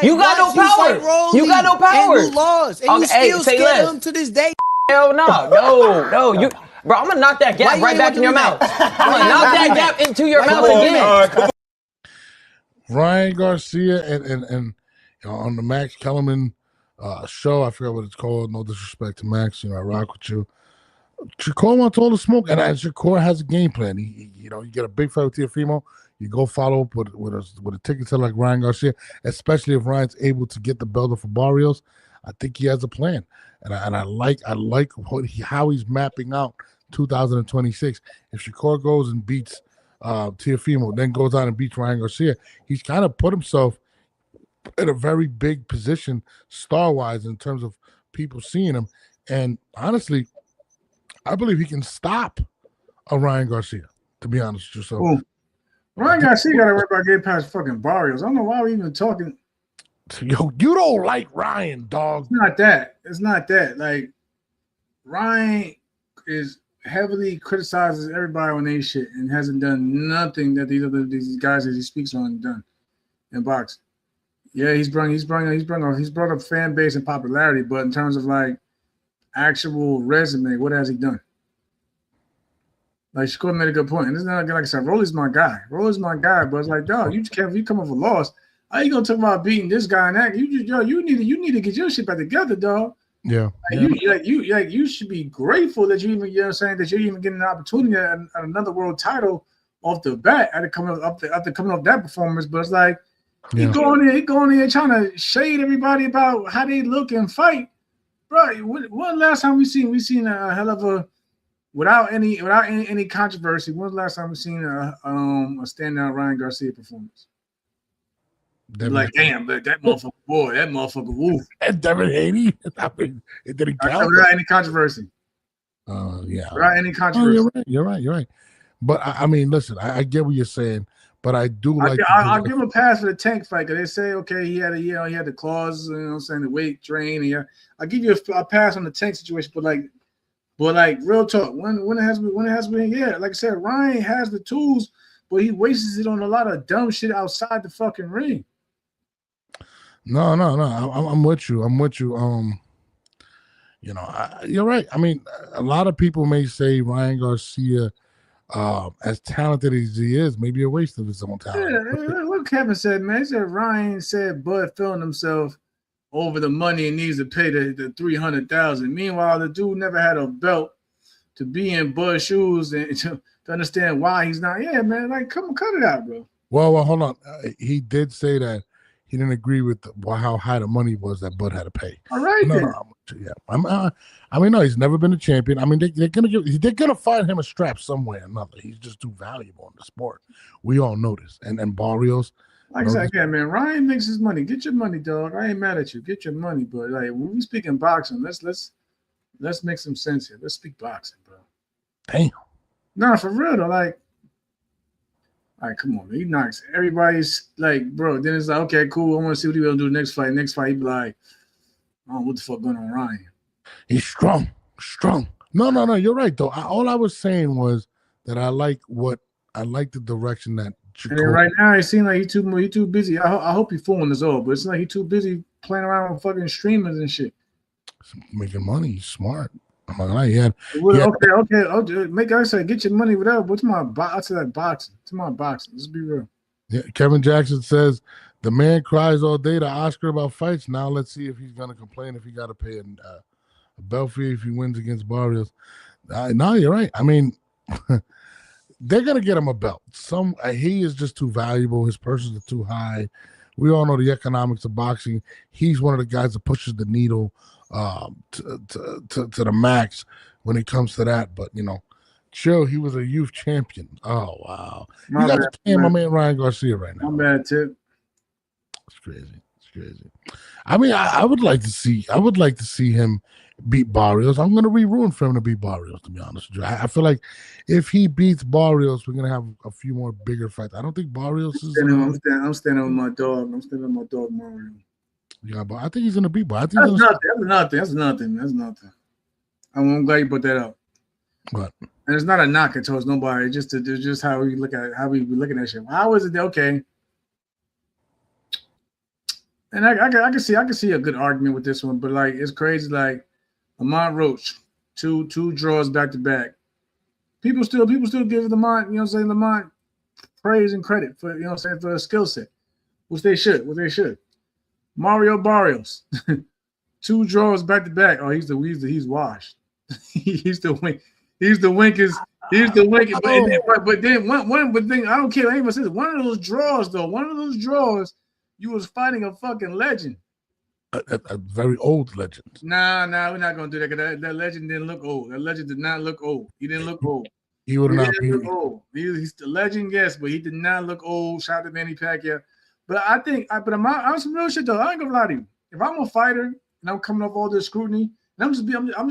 You got no power. You got no power. And laws. And you still scared them to this day. Hell no. No. Bro, I'm going to knock that gap right back in your mouth. I'm going to knock that gap into your mouth again. Ryan Garcia and on the Max Kellerman show, I forgot what it's called. No disrespect to Max. I rock with you. Shakur wants all the smoke, and Shakur has a game plan. You get a big fight with Teofimo, you go follow up with a ticket to like Ryan Garcia, especially if Ryan's able to get the belt for Barrios. I think he has a plan, and I like how he's mapping out 2026. If Shakur goes and beats Teofimo, then goes out and beats Ryan Garcia, he's kind of put himself in a very big position star-wise in terms of people seeing him. And honestly, I believe he can stop a Ryan Garcia, to be honest with you. So Ryan Garcia got to worry about getting past fucking Barrios. I don't know why we're even talking. Yo, you don't like Ryan, dog. It's not that. It's not that. Like Ryan is heavily criticizes everybody on their shit and hasn't done nothing that these guys that he speaks on done in boxing. Yeah, he's brought up fan base and popularity, but in terms of like actual resume, what has he done? Like Shakur made a good point, and it's not like I said, Rolly's my guy. Rolly's my guy, but it's like, dog, you can't. You come off a loss. How you gonna talk about beating this guy and that? You need to get your shit back together, dog. Yeah. You should be grateful that you even, you know what I'm saying, that you're even getting an opportunity at another world title off the bat after coming off that performance. But it's like he going in here trying to shade everybody about how they look and fight. Bro, when last time we seen a hell of a without any controversy, when was the last time we seen a standout Ryan Garcia performance? Like, damn, but that motherfucker, woo. And Devin Haney. I mean, it didn't count. Without any controversy. Yeah. Without any controversy. Oh, you're right. But I mean, listen, I get what you're saying, but I do like. I'll give him a pass for the Tank fight because they say, okay, he had the clause, you know what I'm saying, the weight drain. Yeah, I'll give you a pass on the Tank situation, but like real talk, when it has been, yeah, like I said, Ryan has the tools, but he wastes it on a lot of dumb shit outside the fucking ring. No. I'm with you. You know, you're right. I mean, a lot of people may say Ryan Garcia, as talented as he is, maybe a waste of his own talent. Yeah, what Kevin said, man. He said Ryan said Bud feeling himself over the money and needs to pay the $300,000. Meanwhile, the dude never had a belt to be in Bud's shoes and to understand why he's not. Yeah, man, like come cut it out, bro. Well, hold on. He did say that he didn't agree with how high the money was that Bud had to pay. All right, yeah. I mean, no, he's never been a champion. I mean, they're gonna find him a strap somewhere or another. He's just too valuable in the sport. We all know this. And Barrios, like I said, yeah, man, Ryan makes his money. Get your money, dog. I ain't mad at you. Get your money, but like when we speak in boxing, let's make some sense here. Let's speak boxing, bro. Damn. Nah, for real though, like. All right, come on, man. He knocks. Everybody's like, bro. Then it's like, okay, cool. I want to see what he will do next fight. Next fight, he be like, oh, what the fuck going on, Ryan? He's strong. No. You're right though. All I was saying was that I like the direction that. And then right now, it seems like he too busy. I hope he's fooling us all, but it's like he's too busy playing around with fucking streamers and shit. He's making money. He's smart. I'm not gonna lie. Okay. Make I say, get your money without. What's my boxing? To my boxing. Let's be real. Yeah, Kevin Jackson says the man cries all day to Oscar about fights. Now let's see if he's gonna complain if he got to pay a belt fee if he wins against Barrios. No, you're right. I mean, they're gonna get him a belt. He is just too valuable. His purses are too high. We all know the economics of boxing. He's one of the guys that pushes the needle to the max when it comes to that. But you know, chill. He was a youth champion. Oh wow! You got to pay my man Ryan Garcia right now. I'm bad tip. It's crazy. I mean, I would like to see him beat Barrios. I'm going to be rooting for him to beat Barrios, to be honest with you. I feel like if he beats Barrios, we're going to have a few more bigger fights. I don't think Barrios is. I'm standing with my dog. I'm standing with my dog, Mario. Yeah, but I think he's going to beat Barrios. That's nothing. I'm glad you put that up. What? And it's not a knock towards nobody. It's just how we look at it, how we look at that shit. How is it okay? And I can see a good argument with this one, but like it's crazy. Like Lamont Roach, two draws back to back. People still give Lamont, you know what I'm saying, Lamont praise and credit for, you know what I'm saying, for a skill set, which they should. Mario Barrios, 2 draws back to back. Oh, he's washed. He's the winkest. But then one I don't care. I even say one of those draws. You was fighting a fucking legend. A very old legend. Nah, we're not gonna do that because that legend didn't look old. That legend did not look old. He didn't look old. He would not be old. He's the legend, yes, but he did not look old. Shout out to Manny Pacquiao. But I'm some real shit though. I ain't gonna lie to you. If I'm a fighter and I'm coming up all this scrutiny, and I'm just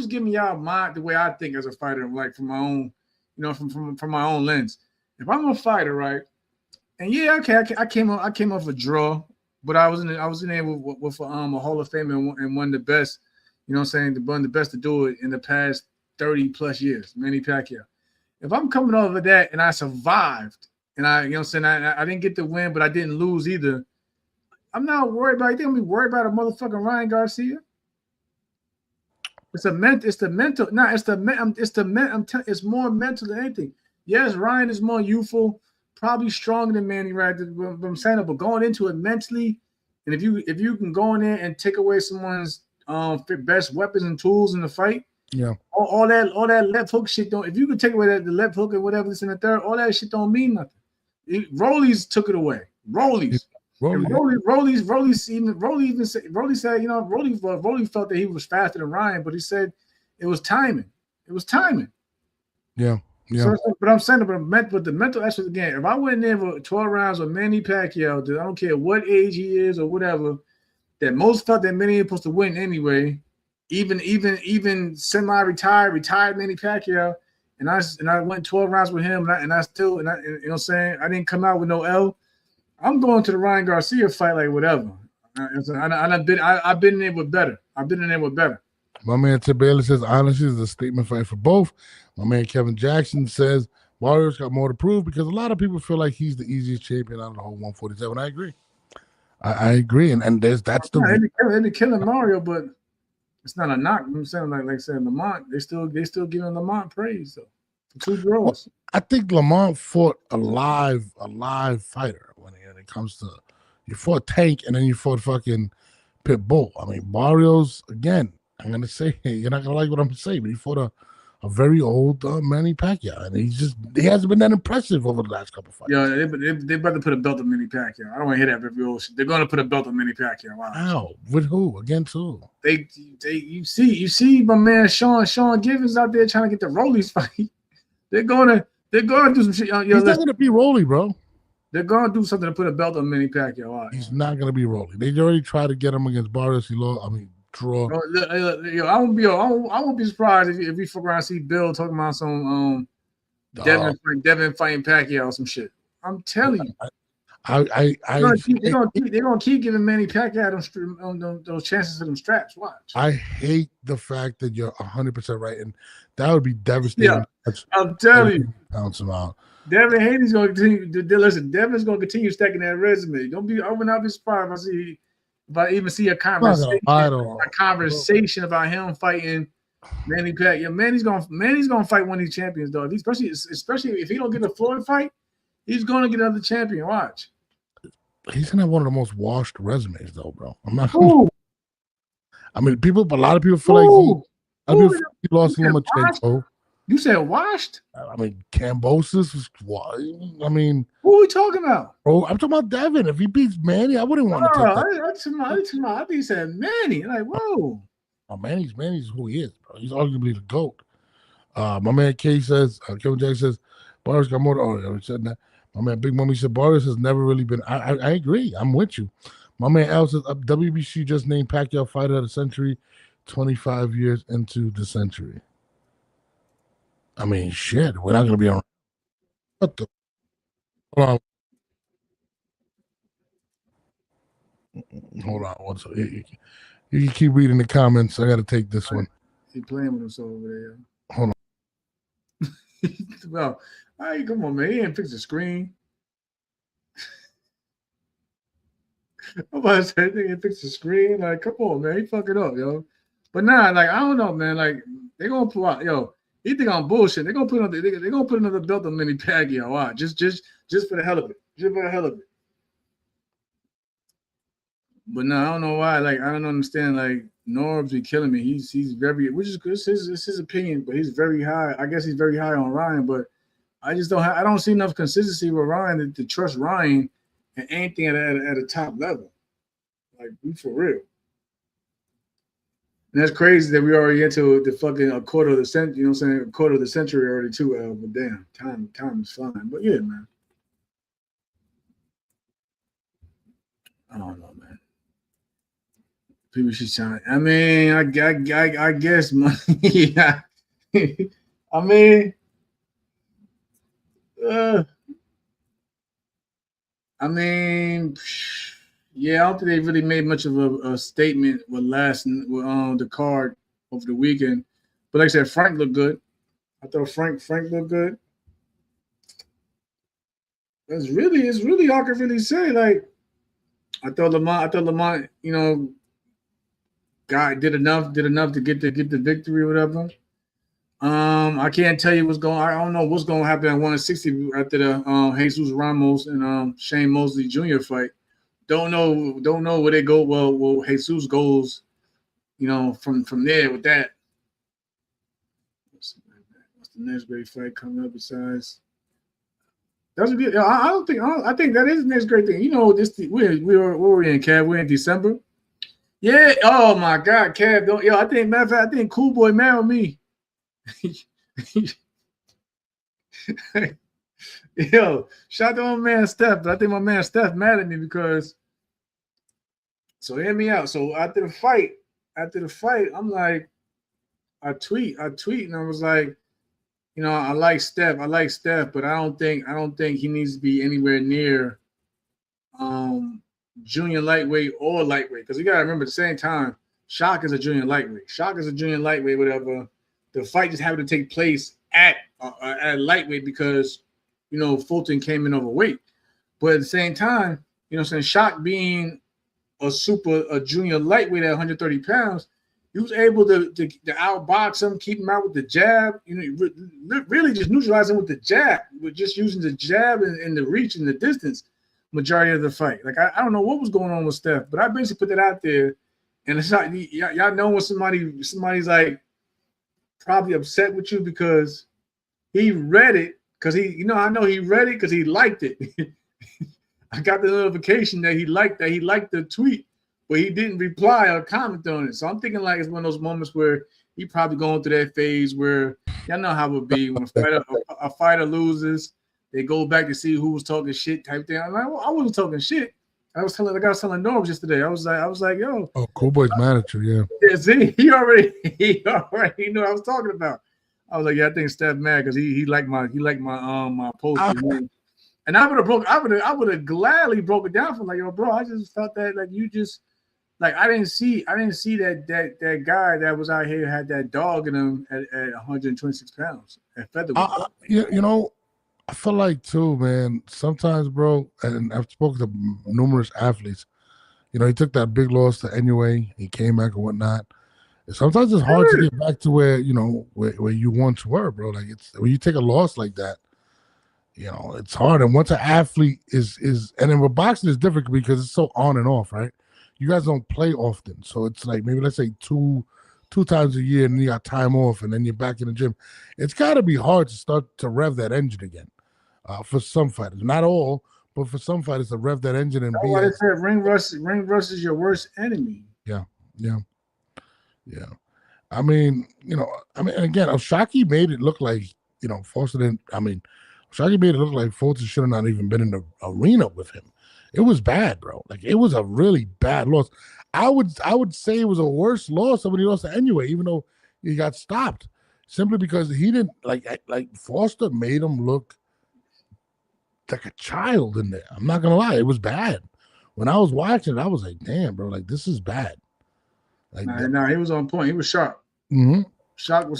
giving y'all the way I think as a fighter, like from my own, you know, from my own lens. If I'm a fighter, right? And yeah, okay, I came off a draw. but I was in there with a Hall of Fame and one of the best. You know what I'm saying? One of the best to do it in the past 30 plus years, Manny Pacquiao. If I'm coming over that and I survived and you know what I'm saying, I didn't get the win, but I didn't lose either. I'm not worried about. You think I'm gonna be worried about a motherfucking Ryan Garcia? It's the mental. No, it's more mental than anything. Yes, Ryan is more youthful, probably stronger than Manny, right? But I'm saying, but going into it mentally, and if you can go in there and take away someone's best weapons and tools in the fight, yeah, all that left hook shit don't. If you can take away the left hook and whatever this in the third, all that shit don't mean nothing. Rollies took it away. Rollies. Rolly said, you know, Rolly felt that he was faster than Ryan, but he said it was timing. It was timing. Yeah. So, but I'm saying, but the mental aspect again, if I went in there for 12 rounds with Manny Pacquiao, I don't care what age he is or whatever, that most felt that Manny was supposed to win anyway, even semi-retired, retired Manny Pacquiao, and I went 12 rounds with him, and I you know what I'm saying, I didn't come out with no L. I'm going to the Ryan Garcia fight like whatever. I've been in there with better. My man Tim Bailey says, honestly, is a statement fight for both. My man Kevin Jackson says, Barrios got more to prove because a lot of people feel like he's the easiest champion out of the whole 147. I agree. I agree. And that's the they've been killing Mario, but it's not a knock. I'm saying like saying Lamont, they still giving Lamont praise though. For 2 draws. Well, I think Lamont fought a live fighter when it comes to you fought Tank and then you fought fucking Pitbull. I mean, Barrios, again, I'm gonna say you're not gonna like what I'm gonna say, but he fought a very old Manny Pacquiao, and he hasn't been that impressive over the last couple fights. Yeah, they about to put a belt on Manny Pacquiao. I don't want to hear that every old shit. They're gonna put a belt on Manny Pacquiao. Wow. How? With who? Against who? You see my man Sean Givens out there trying to get the Rollies fight. They're gonna do some shit. He's not gonna be Rolly, bro. They're gonna do something to put a belt on Manny Pacquiao. Right. He's not gonna be Rolly. They already tried to get him against Barrios. He lost. I mean, draw. I won't be surprised if we fuck around and see Bill talking about some Devin fighting Pacquiao or some shit. I'm telling you. They're gonna keep giving Manny Pacquiao those chances to them straps. Watch. I hate the fact that you're 100% right, and that would be devastating. Yeah, I'm telling you. Pounce him out. Devin Haney's going to continue. Listen, Devin's going to continue stacking that resume. I would not be surprised if I even see a conversation about him fighting Manny Pacquiao. Manny's going to fight one of these champions, though. Especially if he don't get a Floyd fight, he's going to get another champion. Watch. He's gonna have one of the most washed resumes, though, bro. I'm not. I mean, a lot of people feel like he lost Lomachenko. You said washed? I mean, Kambosos was. I mean, who are we talking about? Bro, I'm talking about Devin. If he beats Manny, I wouldn't want to take that. I think he said Manny. Like, whoa. Oh, Manny's who he is, bro. He's arguably the GOAT. My man K says, Kevin Jackson says, Barrios got more. Oh, he said that. My man Big Mommy said Barrios has never really been. I agree. I'm with you. My man Al says WBC just named Pacquiao Fighter of the Century 25 years into the century. I mean, shit. We're not going to be around. What the? Hold on. One second. You can keep reading the comments. I got to take this one. He playing with himself over there. Hold on. Well, hey, come on, man. He didn't fix the screen. I'm about to say, he didn't fix the screen. Like, come on, man. He fuck it up, yo. But nah, like, I don't know, man. Like, they're going to pull out, yo. You think I'm bullshit? They're gonna put another belt on Manny Pacquiao. Wow, just for the hell of it. Just for the hell of it. But no, I don't know why. Like, I don't understand. Like, Norbs be killing me. He's very, which is good. It's his opinion, but he's very high. I guess he's very high on Ryan, but I just don't. I don't see enough consistency with Ryan to trust Ryan and anything at a top level. Like, be for real. And that's crazy that we already into the fucking a quarter of the century. You know what I'm saying? A quarter of the century already too. But damn, time is flying. But yeah, man. I don't know, man. People should try. I mean, I guess, man. Yeah. I mean, Yeah, I don't think they really made much of a statement with the card over the weekend. But like I said, Frank looked good. I thought Frank looked good. It's really all I can really say. Like I thought Lamont, you know, guy did enough to get the victory or whatever. I can't tell you what's going. I don't know what's going to happen at 160 after the Jesus Ramos and Shane Mosley Jr. fight. Don't know where they go. Well, Jesus goes, you know, from there with that. What's the next great fight coming up besides? That's be. I think that is the next great thing. You know, where we're in, Kev. We're in December. Yeah. Oh my God, Kev. I think matter of fact, I think Cool Boy married me. Yo, shout out to my man Steph, but I think my man Steph mad at me because. So hear me out. So after the fight, I'm like, I tweet, and I was like, you know, I like Steph, but I don't think he needs to be anywhere near junior lightweight or lightweight. Because you gotta remember at the same time, Shock is a junior lightweight, whatever. The fight just happened to take place at lightweight because, you know, Fulton came in overweight. But at the same time, you know what I'm saying, Shock being a junior lightweight at 130 pounds, he was able to outbox him, keep him out with the jab, you know, really just neutralize him with the jab, with just using the jab and the reach and the distance majority of the fight. Like, I don't know what was going on with Steph, but I basically put that out there, and it's not, y'all know when somebody's like probably upset with you because he read it, because I know he read it because he liked it. I got the notification that he liked the tweet, but he didn't reply or comment on it. So I'm thinking like it's one of those moments where he probably going through that phase where y'all know how it would be when a fighter loses, they go back to see who was talking shit type thing. I'm like, well, I wasn't talking shit. I was telling Norms yesterday. I was like, yo. Oh, Cool Boy's manager, yeah. Yeah, see, he already knew what I was talking about. I was like, yeah, I think Steph mad because he liked my my post. And I would have gladly broke it down for like, yo, bro, I just felt that like you just like I didn't see that guy that was out here had that dog in him at 126 pounds at featherweight. You know, I feel like too, man. Sometimes, bro, and I've spoken to numerous athletes. You know, he took that big loss to anyway. He came back and whatnot. And sometimes it's hard to get back to where you once were, bro. Like when you take a loss like that. You know, it's hard. And once an athlete is and then with boxing is different because it's so on and off, right? You guys don't play often. So it's like maybe let's say two times a year and then you got time off and then you're back in the gym. It's gotta be hard to start to rev that engine again. For some fighters. Not all, but for some fighters to rev that engine and be I said ring rust is your worst enemy. Yeah. I mean, again, Oshaki made it look like, Shaggy made it look like Fulton should have not even been in the arena with him. It was bad, bro. Like it was a really bad loss. I would say it was a worse loss than when he lost to anyway, even though he got stopped. Simply because he didn't like Foster made him look like a child in there. I'm not gonna lie, it was bad. When I was watching it, I was like, damn, bro, like this is bad. Like he was on point. He was sharp. Mm-hmm. Shot was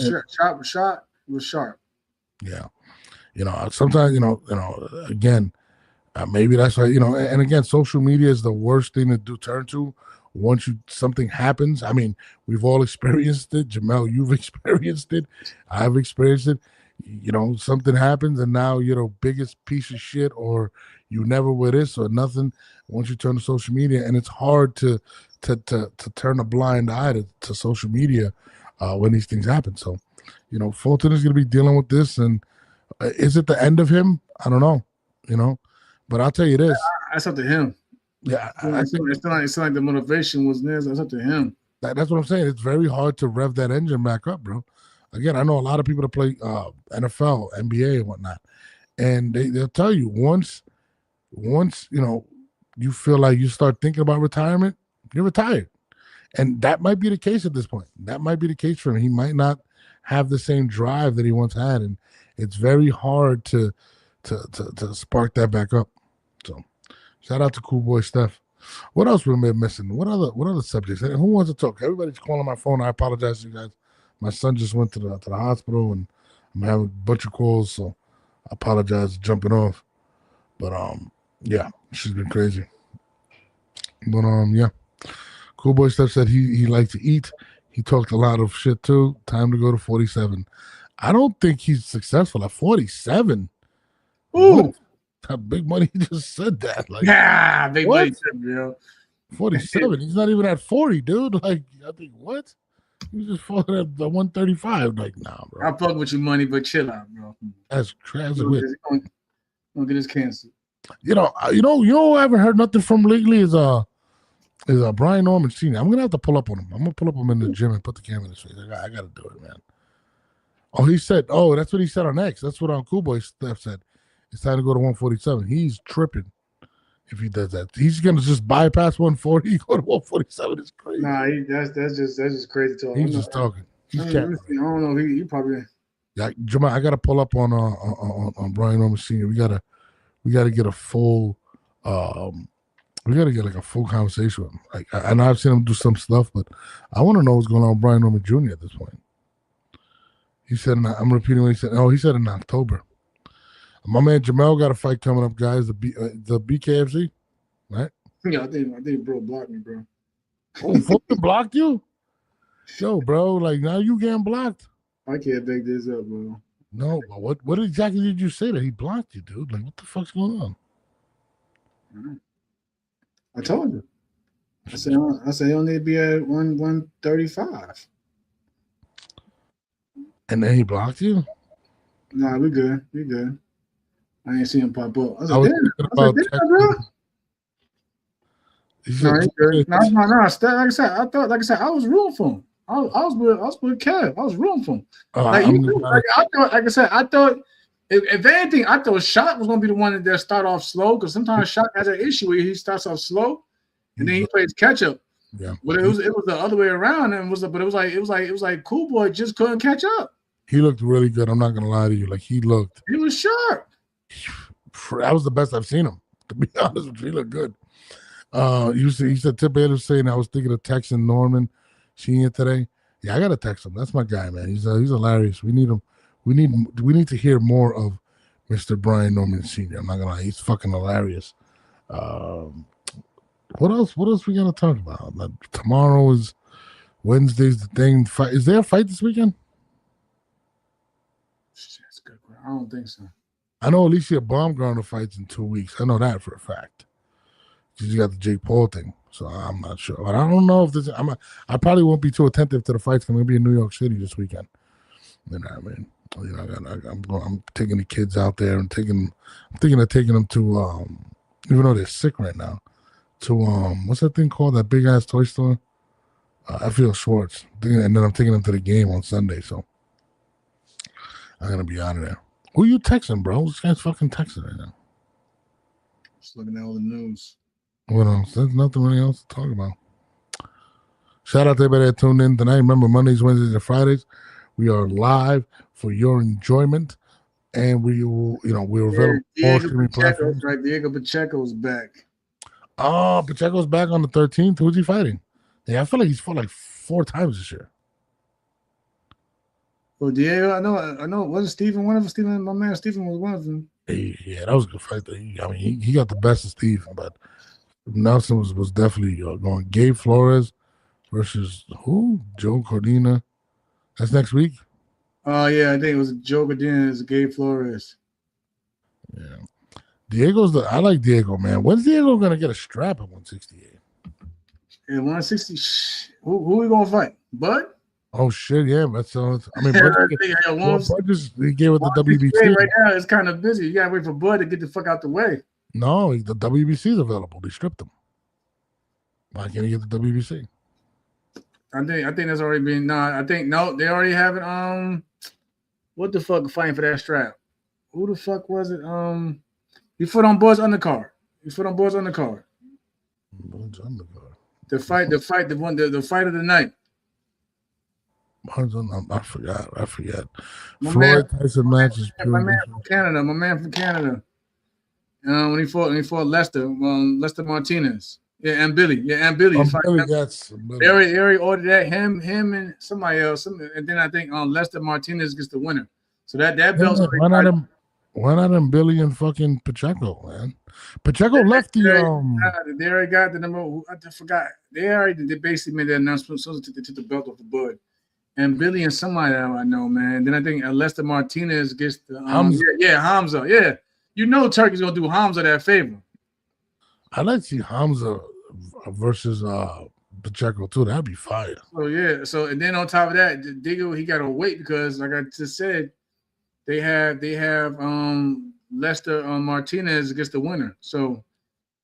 sharp. Yeah. You know, sometimes, again, maybe that's why, and again, social media is the worst thing to turn to once something happens. I mean, we've all experienced it. Jamel, you've experienced it. I've experienced it. You know, something happens and now you're the biggest piece of shit or you never were this or nothing once you turn to social media. And it's hard to turn a blind eye to social media when these things happen. So, Fulton is going to be dealing with this and is it the end of him? I don't know, but I'll tell you this. That's up to him. Yeah. It's like the motivation was there. That's up to him. That's what I'm saying. It's very hard to rev that engine back up, bro. Again, I know a lot of people that play NFL, NBA and whatnot, and they'll tell you once, you feel like you start thinking about retirement, you're retired. And that might be the case at this point. That might be the case for him. He might not have the same drive that he once had. And it's very hard to spark that back up. So shout out to Cool Boy Steph. What else we been missing? What other subjects? Who wants to talk? Everybody's calling my phone. I apologize to you guys. My son just went to the hospital, and I'm having a bunch of calls, so I apologize for jumping off. But yeah, she's been crazy. But yeah. Cool Boy Steph said he liked to eat. He talked a lot of shit too. Time to go to 47. I don't think he's successful at 47. Ooh, Big Money just said that. Like, Big what? Money said, yo. 47. He's not even at 40, dude. Like, I think what? He just fought at the 135. Like, nah, bro. I fuck with you, Money, but chill out, bro. That's crazy. Don't get his cancer. You know, I haven't heard nothing from lately is Brian Norman Sr. I'm gonna have to pull up on him. I'm gonna pull up on him in the gym and put the camera in his face. I gotta do it, man. Oh, he said, that's what he said on X. That's what Cool Boy Steph said. It's time to go to 147. He's tripping if he does that. He's gonna just bypass 140, go to 147. It's crazy. Nah, that's just crazy talk. He's just talking. I don't know. He probably. Yeah, Jamal, I gotta pull up on Brian Norman Sr. We gotta get a full. We gotta get like a full conversation with him. Like, I know I've seen him do some stuff, but I want to know what's going on with Brian Norman Jr. at this point. He said, I'm repeating what he said. Oh, he said in October. My man Jamel got a fight coming up, guys. The BKFC, right? Yeah, I think bro blocked me, bro. Oh, fucking blocked you? Yo, bro, like now you getting blocked. I can't make this up, bro. No, but what exactly did you say that he blocked you, dude? Like, what the fuck's going on? I told you. I said you only need to be at 135. And then he blocked you? Nah, we good. We good. I ain't seen him pop up. I was I like, was bro. No, he good. No. Like I said, I was rooting for him. I was with Kev. I was rooting for him. I thought if anything, I thought Shot was gonna be the one that start off slow, because sometimes Shot has an issue where he starts off slow and then he plays catch up. Yeah, but it was the other way around, and it was like Cool Boy just couldn't catch up. He looked really good. I'm not gonna lie to you. Like, he was sharp. That was the best I've seen him. To be honest with you, he looked good. He said Tip Bader saying I was thinking of texting Norman Senior today. Yeah, I gotta text him. That's my guy, man. He's hilarious. We need him. We need to hear more of Mr. Brian Norman Sr. I'm not gonna lie, he's fucking hilarious. What else we gonna talk about? Tomorrow is Wednesday's the thing. Fight. Is there a fight this weekend? That's good. I don't think so. I know Alicia Baumgartner fights in 2 weeks. I know that for a fact. She's got the Jake Paul thing, so I'm not sure. But I don't know if this. I probably won't be too attentive to the fights. I'm gonna be in New York City this weekend. You know what I mean? I'm taking the kids out there and I'm thinking of taking them to even though they're sick right now, to what's that thing called, that big ass toy store? I feel Schwartz. And then I'm taking them to the game on Sunday, so I'm gonna be out of there. Who you texting, bro? This guy's fucking texting right now. Just looking at all the news. What else? There's nothing really else to talk about. Shout out to everybody that tuned in tonight. Remember, Mondays, Wednesdays, and Fridays, we are live for your enjoyment, and we will, we're available all streaming platforms. Right, Diego Pacheco's back. Oh, Pacheco's back on the 13th. Who's he fighting? Yeah, I feel like he's fought like 4 times this year. Well, Diego, I know. Wasn't Steven one of them? Steven, my man Steven was one of them. Yeah, that was a good fight. He got the best of Steven, but Nelson was definitely going. Gabe Flores versus who? Joe Cordina. That's next week. Oh yeah, I think it was Joe Cordina and Gabe Flores. Yeah, I like Diego, man. When's Diego gonna get a strap at 168? Yeah, 160. Who we gonna fight? Bud? Oh shit, yeah. Bud just he gave it the WBC. Right now it's kind of busy. You gotta wait for Bud to get the fuck out the way. No, the WBC is available. They stripped him. Why can't he get the WBC? I think that's already been. They already have it. What the fuck fighting for that strap? Who the fuck was it? He fought on Bud's undercard. Bud's undercard. The fight of the night. I forgot. Floyd Tyson match is my man from Canada. When he fought Lester Martinez. Yeah, and Billy. Billy, yes. They already ordered that. Him, and somebody else. And then I think Lester Martinez gets the winner. So that belt's why not him Billy and fucking Pacheco, man? Pacheco left the They already got the number. I forgot. They basically made that announcement so they took the belt off the bud. And Billy and somebody that I know, man. Then I think Lester Martinez gets the Hamza. Hamza. Yeah. You know Turkey's gonna do Hamza that favor. I'd like to see Hamza versus Pacheco too. That'd be fire. So yeah. So and then on top of that, Diggle, he got to wait because like I just said, they have Lester Martinez against the winner. So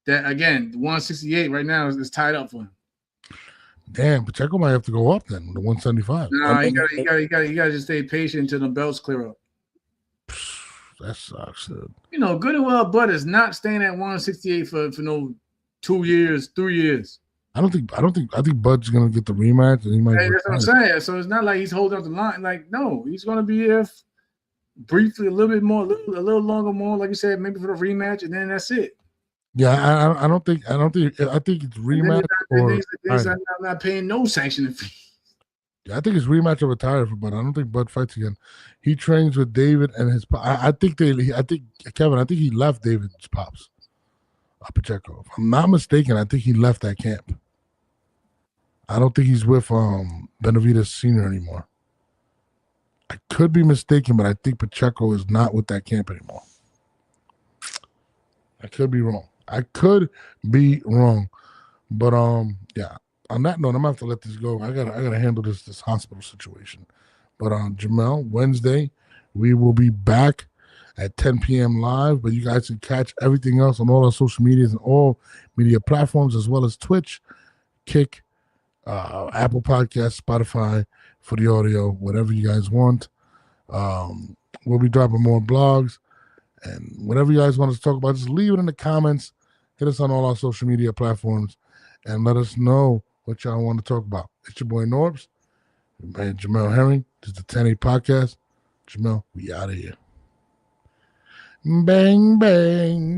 that again, the 168 right now is tied up for him. Damn, Pacheco might have to go up then, the 175. Nah, he got to just stay patient until the belts clear up. That sucks, dude. You know, good and well, Bud is not staying at 168 for no 2 years, 3 years. I think Bud's gonna get the rematch, and he might. Hey, that's what I'm saying. So it's not like he's holding up the line. Like, no, he's gonna be here briefly, a little bit more, a little longer, more like you said, maybe for the rematch, and then that's it. Yeah, I think it's rematch I'm not paying no sanctioning fee. Yeah, I think it's rematch or retire for Bud. I don't think Bud fights again. He trains with David and his. I think Kevin. I think he left David's pops. Pacheco. If I'm not mistaken, I think he left that camp. I don't think he's with Benavidez Senior anymore. I could be mistaken, but I think Pacheco is not with that camp anymore. I could be wrong. But yeah. On that note, I'm gonna have to let this go. I gotta handle this hospital situation. But Jamel, Wednesday, we will be back at 10 p.m. live. But you guys can catch everything else on all our social medias and all media platforms, as well as Twitch, Kick, Apple Podcasts, Spotify for the audio, whatever you guys want. We'll be dropping more blogs. And whatever you guys want us to talk about, just leave it in the comments. Hit us on all our social media platforms and let us know what y'all want to talk about. It's your boy Norbs, and Jamel Herring. This is the 10-8 podcast. Jamel, we out of here. Bang, bang.